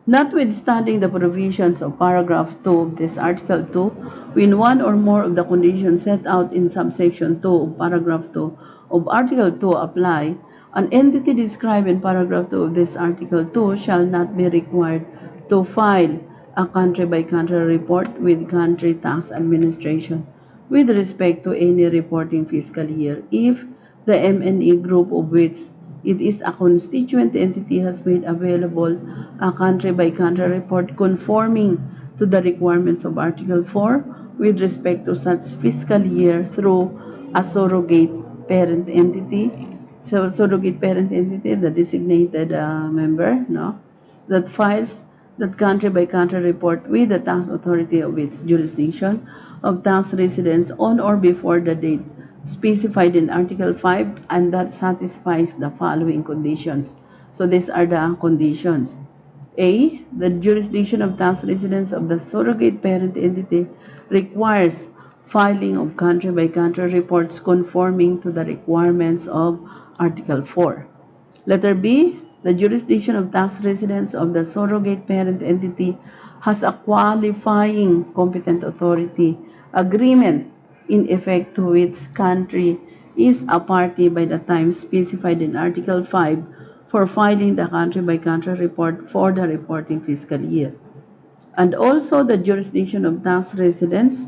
Notwithstanding the provisions of paragraph 2 of this Article 2, when one or more of the conditions set out in subsection 2 of paragraph 2 of Article 2 apply, an entity described in paragraph 2 of this Article 2 shall not be required to file a country-by-country report with country tax administration with respect to any reporting fiscal year if the M&E group of which it is a constituent entity has made available a country-by-country report conforming to the requirements of Article 4 with respect to such fiscal year through a surrogate parent entity. So surrogate parent entity, the designated member, no, that files that country-by-country report with the tax authority of its jurisdiction of tax residence on or before the date specified in Article 5 and that satisfies the following conditions. So these are the conditions. A, the jurisdiction of tax residence of the surrogate parent entity requires filing of country-by-country reports conforming to the requirements of Article 4. Letter B, the jurisdiction of tax residence of the surrogate parent entity has a qualifying competent authority agreement in effect to which country is a party by the time specified in Article 5 for filing the country-by-country report for the reporting fiscal year. And also the jurisdiction of tax residence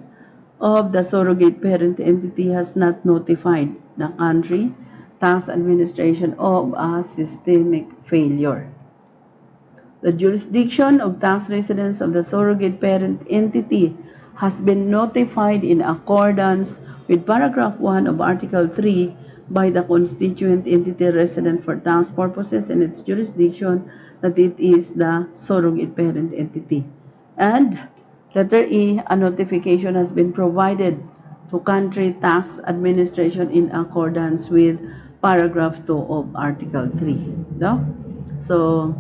of the surrogate parent entity has not notified the country tax administration of a systemic failure. The jurisdiction of tax residence of the surrogate parent entity has been notified in accordance with paragraph 1 of Article 3 by the constituent entity resident for tax purposes in its jurisdiction that it is the surrogate parent entity. And letter E, a notification has been provided to country tax administration in accordance with paragraph 2 of Article 3. No? So,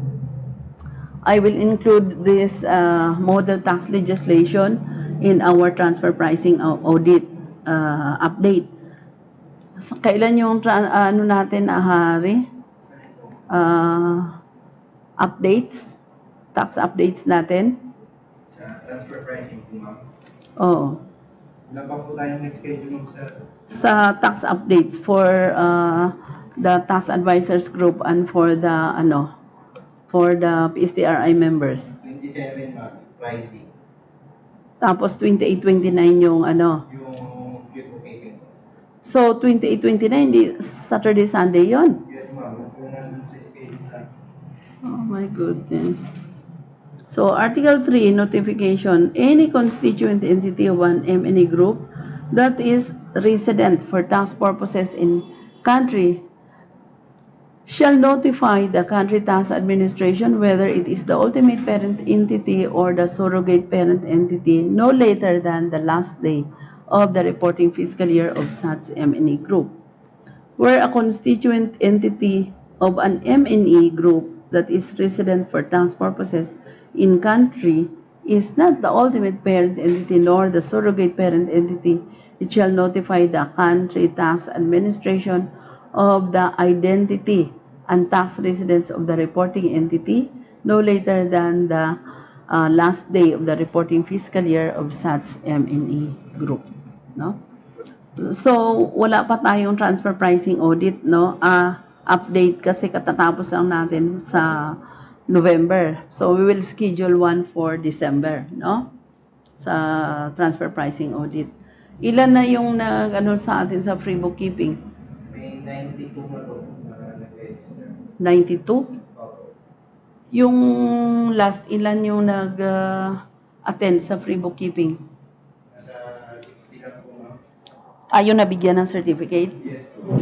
I will include this model tax legislation in our transfer pricing audit update. Kailan yung ano natin, Hari? Updates? Tax updates natin? Sa transfer pricing po, ma'am. Oo. Wala pa po tayong schedule mo sa tax updates for the tax advisors group and for the for the PSTRI members. 27, ma'am, Friday. Tapos 28-29 yung Yung fuel bookkeeping. So 28-29 di Saturday Sunday yon. Yes, ma'am. Kung nandun sa schedule na. Oh my goodness. So Article 3 notification, any constituent entity of an M&E group that is resident for tax purposes in country shall notify the country tax administration whether it is the ultimate parent entity or the surrogate parent entity no later than the last day of the reporting fiscal year of such M&E group. Where a constituent entity of an M&E group that is resident for tax purposes in country is not the ultimate parent entity nor the surrogate parent entity, it shall notify the country tax administration of the identity and tax residence of the reporting entity no later than the last day of the reporting fiscal year of such M&E group. No? So, wala pa tayong transfer pricing audit, no? update kasi katatapos lang natin sa November. So we will schedule one for December, no? Sa transfer pricing audit. Ilan na yung nag-ano sa atin sa free bookkeeping? May 92 na po na nag-register. 92? Opo. Yung last, ilan yung nag-attend sa free bookkeeping? Nasa 60 lang po, ma'am. Ayun nabigyan ng certificate? Yes po.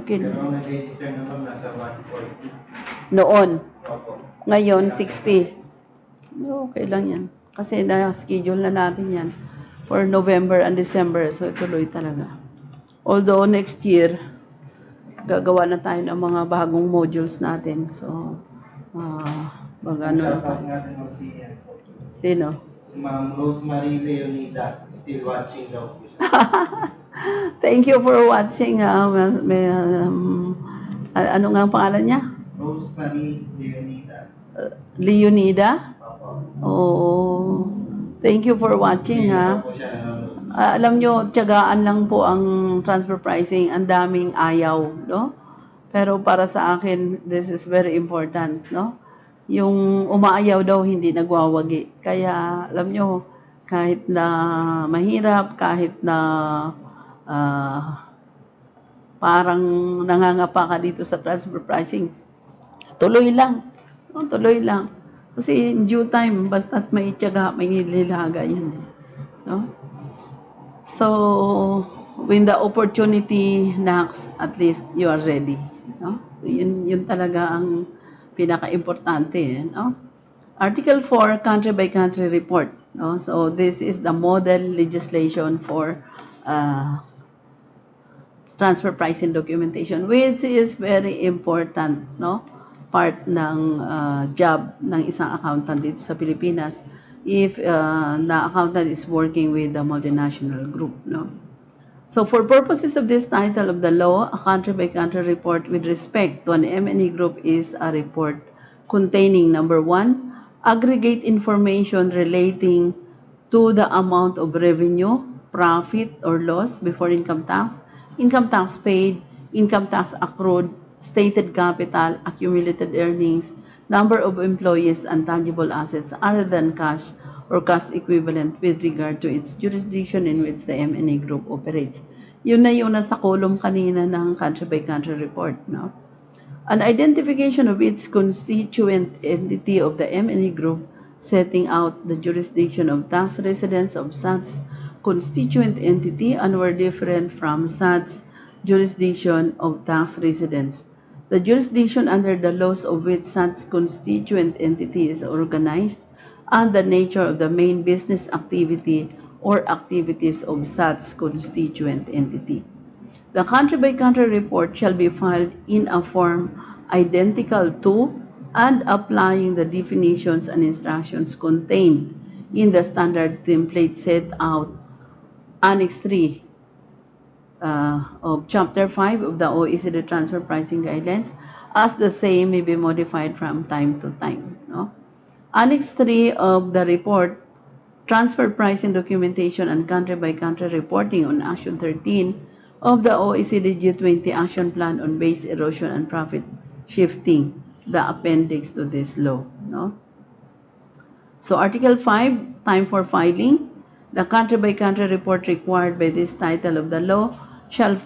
Okay. Pero ang nag-register naman nasa 140. Noon. Opo. Ngayon, 60. Okay lang yan. Kasi na-schedule na natin yan for November and December. So, ituloy talaga. Although, next year, gagawa na tayo ng mga bagong modules natin. So, magano na Shoutout tayo. natin ma'am si Sino? si Ma'am Rosemary Leonida. Still watching daw po siya. Thank you for watching. Ano nga ang pangalan niya? Rosemary Leonida. Leonida? Opo. Oo. Thank you for watching, Hindi ha. pa po siya nanonood. Alam nyo, tiyagaan lang po ang transfer pricing. Ang daming ayaw, no? Pero para sa akin, this is very important, no? Yung umaayaw daw, hindi nagwawagi. Kaya, alam nyo, kahit na mahirap, kahit na parang nangangapa ka dito sa transfer pricing, tuloy lang. No, tuloy lang. Kasi in due time, basta't may tiyaga, may nililaga yan. No? So, when the opportunity knocks, at least you are ready. No? Yun talaga ang pinaka-importante. No? Article 4, country by country report. No? So, this is the model legislation for transfer pricing documentation, which is very important, no? Part ng job ng isang accountant dito sa Pilipinas if the accountant is working with a multinational group, no? So for purposes of this title of the law, a country-by-country report with respect to an M&E group is a report containing, number one, aggregate information relating to the amount of revenue, profit, or loss before income tax paid, income tax accrued, stated capital, accumulated earnings, number of employees, and tangible assets other than cash or cash equivalent with regard to its jurisdiction in which the M&A group operates. Yun na yung nasa column kanina ng country-by-country report, no? An identification of its constituent entity of the M&A group, setting out the jurisdiction of tax residents of such constituent entity and were different from such jurisdiction of tax residents. The jurisdiction under the laws of which such constituent entity is organized, and the nature of the main business activity or activities of such constituent entity. The country-by-country report shall be filed in a form identical to and applying the definitions and instructions contained in the standard template set out Annex 3 of Chapter 5 of the OECD Transfer Pricing Guidelines, as the same may be modified from time to time. No? Annex 3 of the report, Transfer Pricing Documentation and Country-by-Country Reporting on Action 13 of the OECD G20 Action Plan on Base Erosion and Profit Shifting, the appendix to this law. No? So Article 5, time for filing. The country-by-country report required by this title of the law shall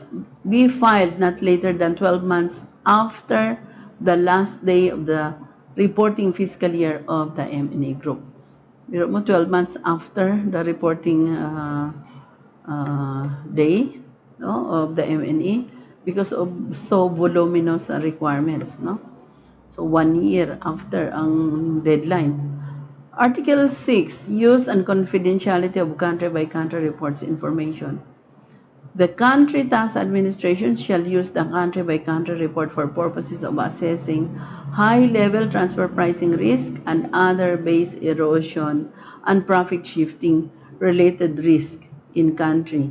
be filed not later than 12 months after the last day of the reporting fiscal year of the M&A group. Biro mo 12 months after the reporting day, no, of the M&A because of so voluminous requirements, no? So 1 year after ang deadline. Article 6, use and confidentiality of country-by-country reports information. The country tax administration shall use the country-by-country report for purposes of assessing high-level transfer pricing risk and other base erosion and profit shifting related risk in country,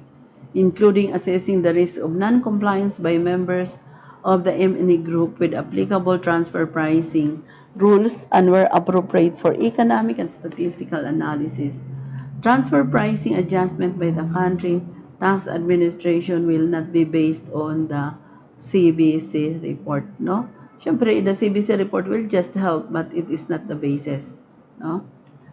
including assessing the risk of non-compliance by members of the M&E group with applicable transfer pricing rules and where appropriate for economic and statistical analysis. Transfer pricing adjustment by the country tax administration will not be based on the CBC report, no? Siyempre, the CBC report will just help, but it is not the basis, no?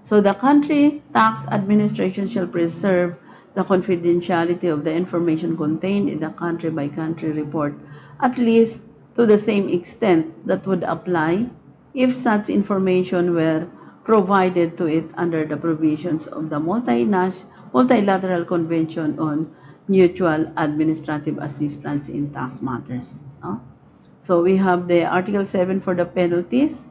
So the country tax administration shall preserve the confidentiality of the information contained in the country-by-country report, at least to the same extent that would apply if such information were provided to it under the provisions of the Multilateral Convention on Mutual Administrative Assistance in Tax Matters. No? So we have the Article 7 for the penalties,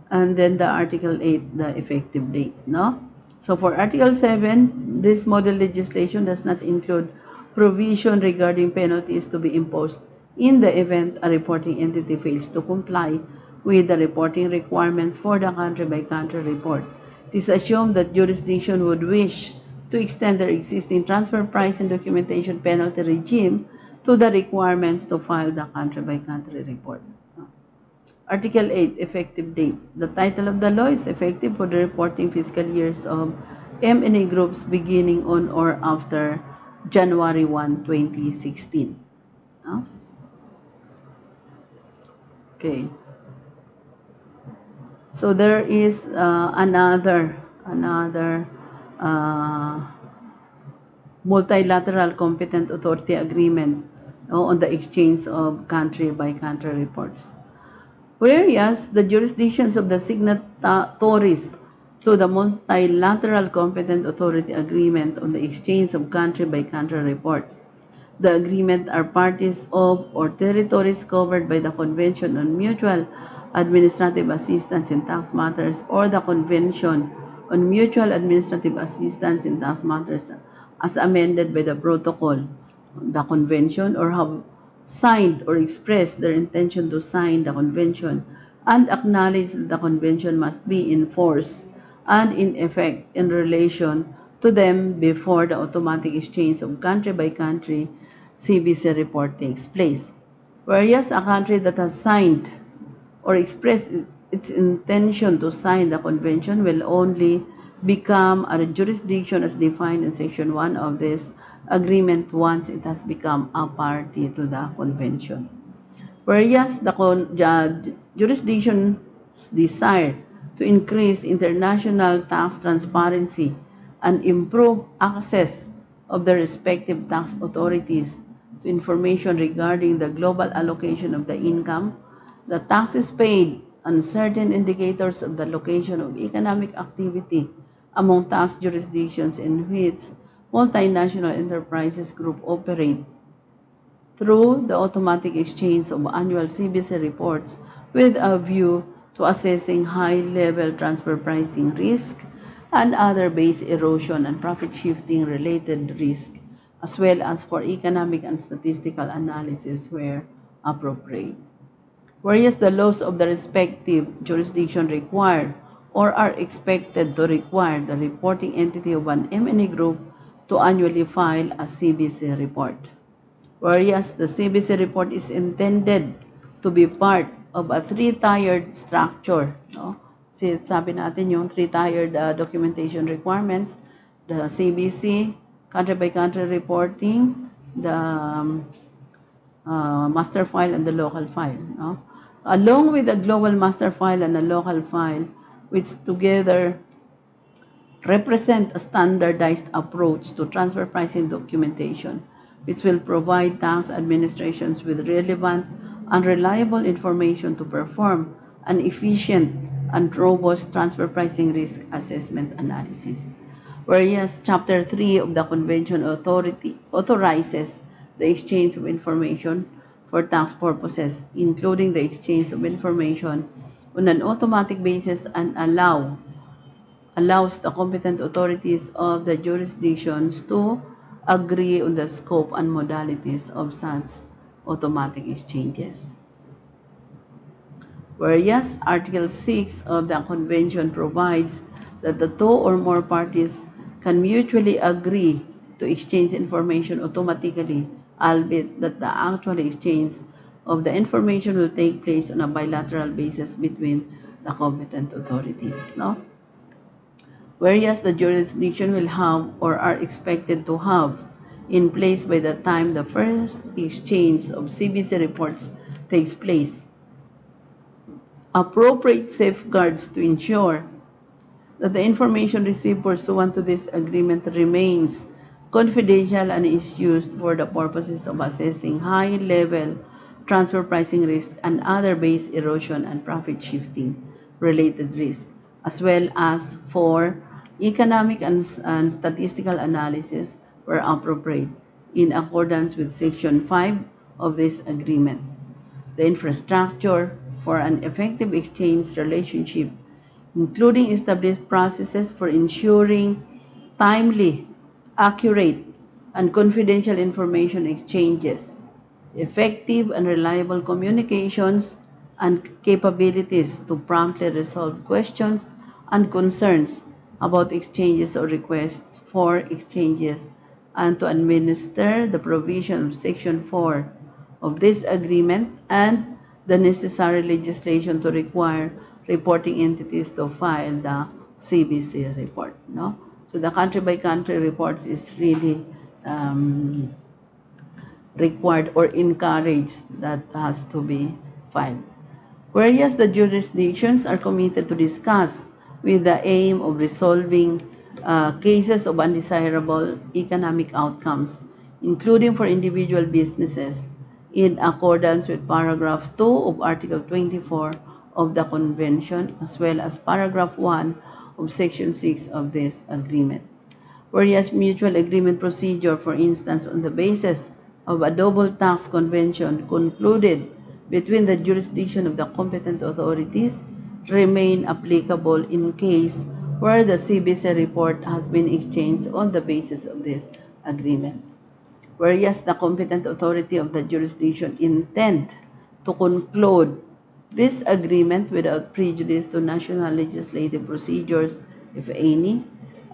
and then the Article 8, the effective date, no? So for Article 7, this model legislation does not include provision regarding penalties to be imposed in the event a reporting entity fails to comply with the reporting requirements for the country-by-country report. It is assumed that jurisdiction would wish to extend their existing transfer price and documentation penalty regime to the requirements to file the country-by-country report. Article 8, Effective Date. The title of the law is effective for the reporting fiscal years of M&A groups beginning on or after January 1, 2016. No? Okay. So there is another uh, multilateral competent authority agreement, on the exchange of country-by-country reports. Whereas the jurisdictions of the signatories to the Multilateral Competent Authority Agreement on the exchange of country-by-country report, the agreement are parties of or territories covered by the Convention on Mutual Administrative Assistance in Tax Matters or the Convention on Mutual Administrative Assistance in Tax Matters as amended by the Protocol, the Convention, or have signed or expressed their intention to sign the Convention and acknowledge that the Convention must be in force and in effect in relation to them before the automatic exchange of country-by-country CBC report takes place. Whereas a country that has signed or expressed its intention to sign the convention will only become a jurisdiction as defined in Section 1 of this agreement once it has become a party to the convention. Whereas the jurisdiction's desire to increase international tax transparency and improve access of the respective tax authorities to information regarding the global allocation of the income, the taxes paid, and certain indicators of the location of economic activity among tax jurisdictions in which multinational enterprises group operate through the automatic exchange of annual CBC reports with a view to assessing high-level transfer pricing risk and other base erosion and profit shifting related risk, as well as for economic and statistical analysis where appropriate. Whereas the laws of the respective jurisdiction require or are expected to require the reporting entity of an M&A group to annually file a CBC report. Whereas the CBC report is intended to be part of a three-tiered structure, no? Sabi natin yung three-tiered documentation requirements, the CBC, country-by-country reporting, the master file, and the local file, no? Along with the global master file and the local file, which together represent a standardized approach to transfer pricing documentation, which will provide tax administrations with relevant and reliable information to perform an efficient and robust transfer pricing risk assessment analysis. Whereas Chapter 3 of the Convention authorizes the exchange of information for tax purposes, including the exchange of information on an automatic basis, and allows the competent authorities of the jurisdictions to agree on the scope and modalities of such automatic exchanges. Whereas Article 6 of the Convention provides that the two or more parties can mutually agree to exchange information automatically, albeit that the actual exchange of the information will take place on a bilateral basis between the competent authorities. No? Whereas the jurisdiction will have or are expected to have in place by the time the first exchange of CBC reports takes place. Appropriate safeguards to ensure that the information received pursuant to this agreement remains confidential and is used for the purposes of assessing high-level transfer pricing risk and other base erosion and profit shifting related risk, as well as for economic and statistical analysis where appropriate, in accordance with Section 5 of this agreement. The infrastructure for an effective exchange relationship, including established processes for ensuring timely, accurate, and confidential information exchanges, effective and reliable communications, and capabilities to promptly resolve questions and concerns about exchanges or requests for exchanges, and to administer the provision of Section 4 of this agreement and the necessary legislation to require reporting entities to file the CBC report. No? So the country-by-country reports is really required or encouraged that has to be filed. Whereas the jurisdictions are committed to discuss with the aim of resolving cases of undesirable economic outcomes, including for individual businesses, in accordance with paragraph 2 of Article 24 of the Convention, as well as paragraph 1 of Section 6 of this agreement. Whereas mutual agreement procedure, for instance, on the basis of a double tax convention concluded between the jurisdiction of the competent authorities, remain applicable in case where the CBC report has been exchanged on the basis of this agreement. Whereas the competent authority of the jurisdiction intend to conclude this agreement without prejudice to national legislative procedures, if any,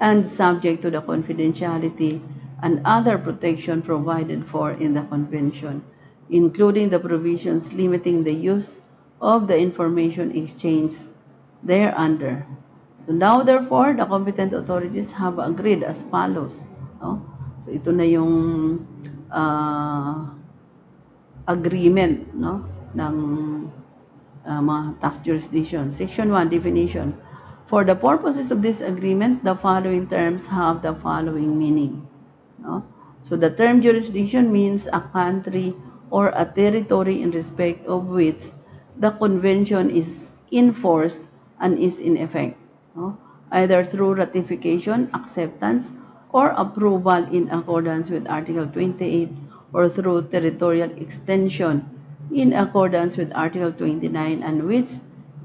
and subject to the confidentiality and other protection provided for in the Convention, including the provisions limiting the use of the information exchanged thereunder. So now, therefore, the competent authorities have agreed as follows. No? So ito na yung agreement, no, ng mga tax jurisdiction. Section 1, definition. For the purposes of this agreement, the following terms have the following meaning. No? So the term jurisdiction means a country or a territory in respect of which the convention is in force and is in effect, no? Either through ratification, acceptance, or approval in accordance with Article 28, or through territorial extension in accordance with Article 29, and which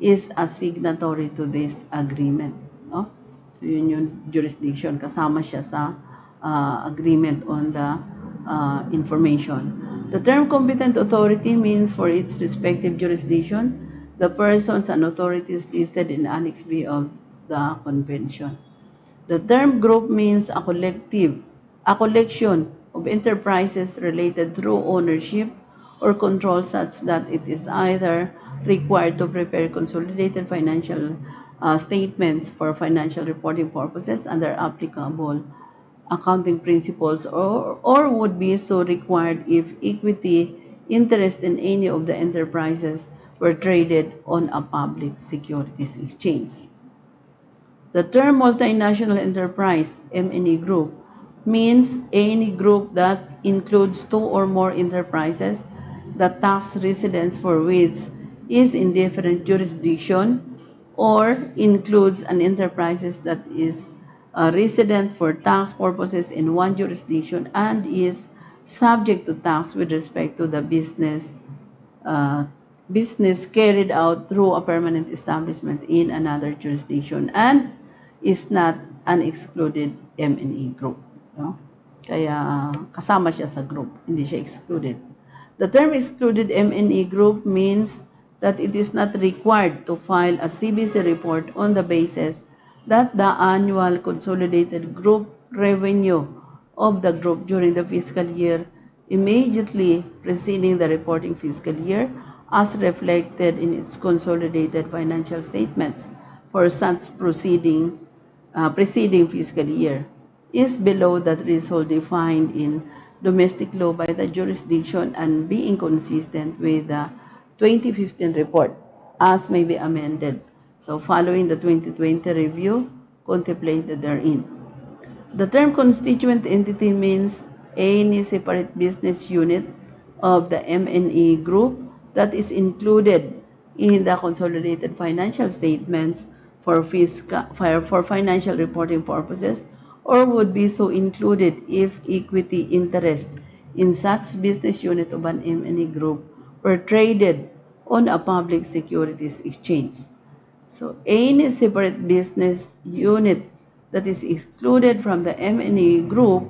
is a signatory to this agreement. No? So yun yung jurisdiction, kasama siya sa agreement on the information. The term competent authority means for its respective jurisdiction, the persons and authorities listed in Annex B of the Convention. The term group means a collection of enterprises related through ownership or control such that it is either required to prepare consolidated financial statements for financial reporting purposes under applicable accounting principles, or would be so required if equity interest in any of the enterprises were traded on a public securities exchange. The term multinational enterprise, M&E group, means any group that includes two or more enterprises, the tax residence for which is in different jurisdiction, or includes an enterprise that is resident for tax purposes in one jurisdiction and is subject to tax with respect to the business carried out through a permanent establishment in another jurisdiction and is not an excluded M&E group. No? Kaya kasama siya sa group, hindi siya excluded. The term excluded M&E group means that it is not required to file a CBC report on the basis that the annual consolidated group revenue of the group during the fiscal year immediately preceding the reporting fiscal year, as reflected in its consolidated financial statements for such preceding fiscal year, is below the threshold defined in domestic law by the jurisdiction and being consistent with the 2015 report as may be amended. So following the 2020 review contemplated therein. The term constituent entity means any separate business unit of the M&E group that is included in the consolidated financial statements for financial reporting purposes or would be so included if equity interest in such business unit of an M&E group were traded on a public securities exchange. So any separate business unit that is excluded from the M&E group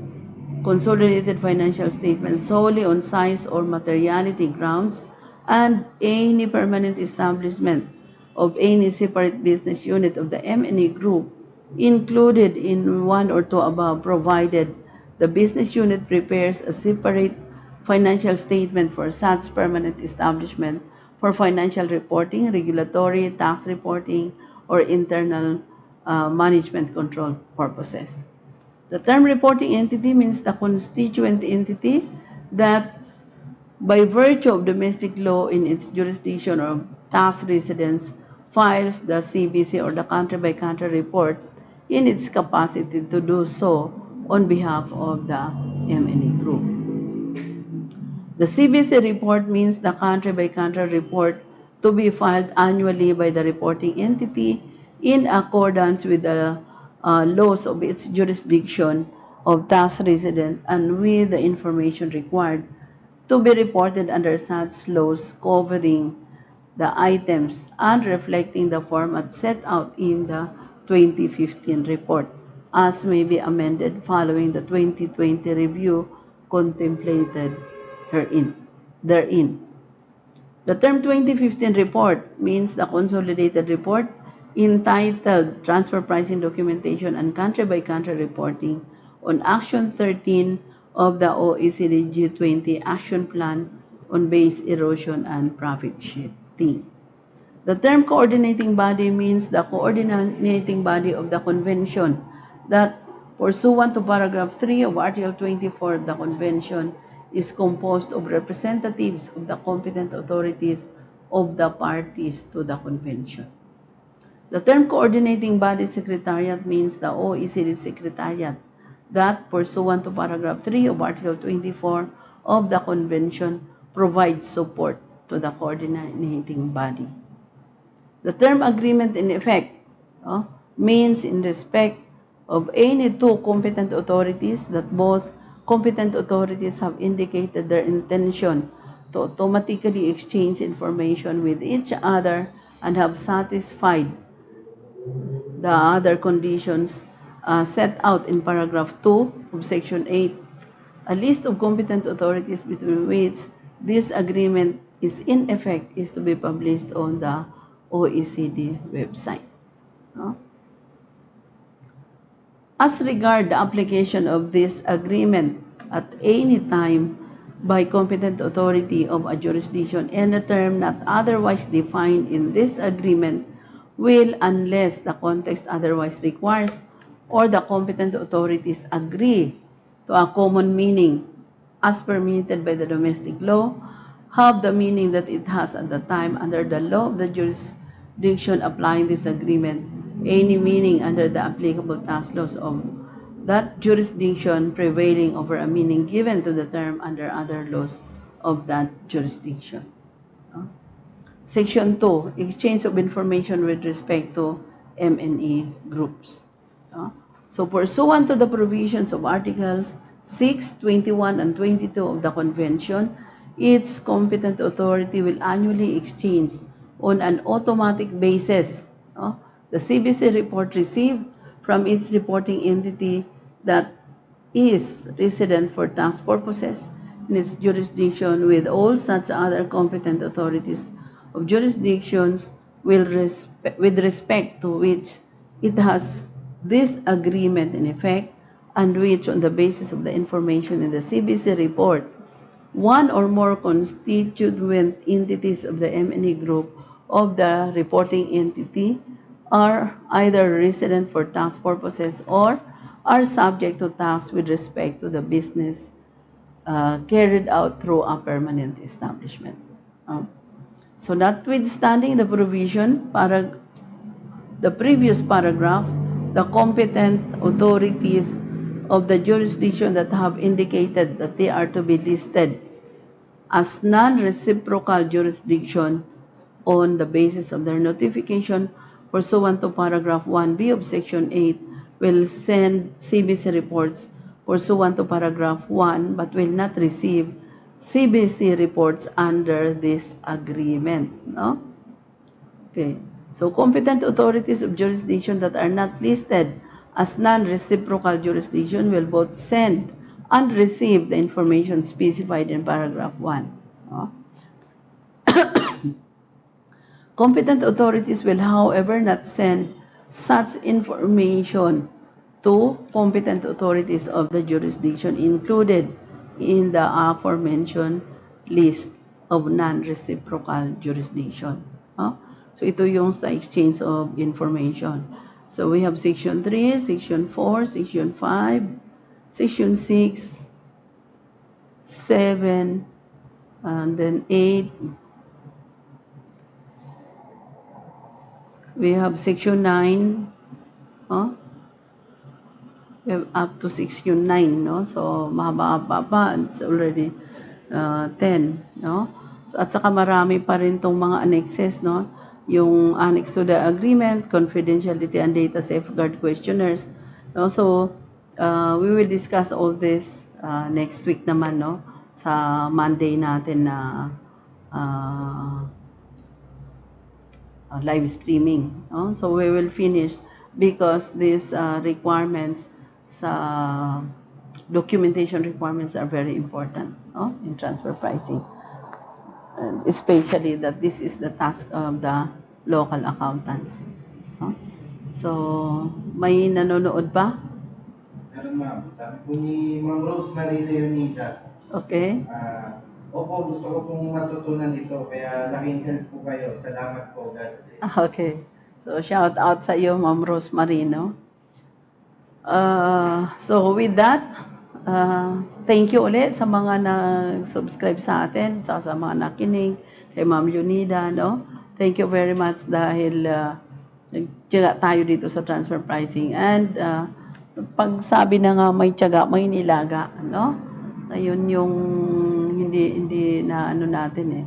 consolidated financial statements solely on size or materiality grounds, and any permanent establishment of any separate business unit of the M&E group included in one or two above, provided the business unit prepares a separate financial statement for such permanent establishment for financial reporting, regulatory, tax reporting, or internal management control purposes. The term reporting entity means the constituent entity that, by virtue of domestic law in its jurisdiction or tax residence, files the CBC or the country-by-country report in its capacity to do so on behalf of the M&E group. The CBC report means the country-by-country report to be filed annually by the reporting entity in accordance with the laws of its jurisdiction of tax resident and with the information required to be reported under such laws covering the items and reflecting the format set out in the 2015 report, as may be amended following the 2020 review contemplated therein. The term 2015 report means the consolidated report entitled Transfer Pricing Documentation and Country-by-Country Reporting on Action 13 of the OECD G20 Action Plan on Base Erosion and Profit Shifting. The term coordinating body means the coordinating body of the convention that, pursuant to paragraph 3 of Article 24 of the convention, is composed of representatives of the competent authorities of the parties to the convention. The term coordinating body secretariat means the OECD secretariat that, pursuant to paragraph 3 of Article 24 of the convention, provides support to the coordinating body. The term agreement in effect means in respect of any two competent authorities that both competent authorities have indicated their intention to automatically exchange information with each other and have satisfied the other conditions set out in paragraph 2 of section 8. A list of competent authorities between which this agreement is in effect is to be published on the OECD website. As regard the application of this agreement at any time by competent authority of a jurisdiction, any term not otherwise defined in this agreement will, unless the context otherwise requires or the competent authorities agree to a common meaning as permitted by the domestic law, have the meaning that it has at the time under the law of the jurisdiction applying this agreement, any meaning under the applicable tax laws of that jurisdiction prevailing over a meaning given to the term under other laws of that jurisdiction. Section 2, exchange of information with respect to M&E groups. So pursuant to the provisions of Articles 6, 21, and 22 of the Convention, its competent authority will annually exchange on an automatic basis the CBC report received from its reporting entity that is resident for tax purposes in its jurisdiction with all such other competent authorities of jurisdictions with respect to which it has this agreement in effect and which, on the basis of the information in the CBC report, one or more constituent entities of the M&E group of the reporting entity are either resident for tax purposes or are subject to tax with respect to the business carried out through a permanent establishment. So notwithstanding the provision, the previous paragraph, the competent authorities of the jurisdiction that have indicated that they are to be listed as non-reciprocal jurisdiction on the basis of their notification pursuant to paragraph 1B of section 8 will send CBC reports pursuant to paragraph 1 but will not receive CBC reports under this agreement. No? Okay. So competent authorities of jurisdiction that are not listed as non-reciprocal jurisdiction will both send and receive the information specified in paragraph 1. No? Competent authorities will, however, not send such information to competent authorities of the jurisdiction included in the aforementioned list of non-reciprocal jurisdiction. So ito yung sa exchange of information. So we have section 3, section 4, section 5, section 6, 7, and then 8. We have section 9, we have up to section 9, no? So, mahaba-haba pa, it's already 10, no? So, at saka marami pa rin tong mga annexes, no? Yung annex to the agreement, confidentiality and data safeguard questionnaires, no? So, we will discuss all this next week naman, no? Sa Monday natin na live streaming. No? So we will finish because these requirements sa documentation requirements are very important, no? In transfer pricing. And especially that this is the task of the local accountants. No? So, may nanonood ba? Meron ma'am, sabi po ni Ma'am Rosemary Leonida. Okay. Opo, gusto ko pong matutunan ito, kaya laking help po kayo. Salamat po, God bless. Okay. So, shout out sa iyo, Ma'am Rosemary, no? So with that, thank you ulit sa mga nag-subscribe sa atin, sa mga nakinig, kay Ma'am Leonida, no? Thank you very much dahil nagtiyaga tayo dito sa transfer pricing. And pag sabi na nga may tiyaga, may nilaga, no? Ayun yung hindi na ano natin eh.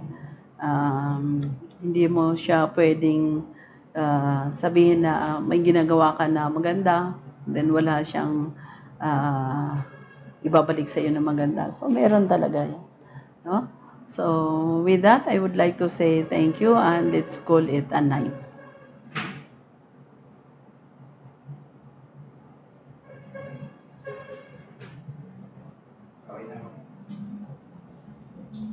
Hindi mo siya pwedeng sabihin na may ginagawa ka na maganda, then wala siyang ibabalik sa iyo na maganda. So, meron talaga yan. No? So, with that, I would like to say thank you and let's call it a night.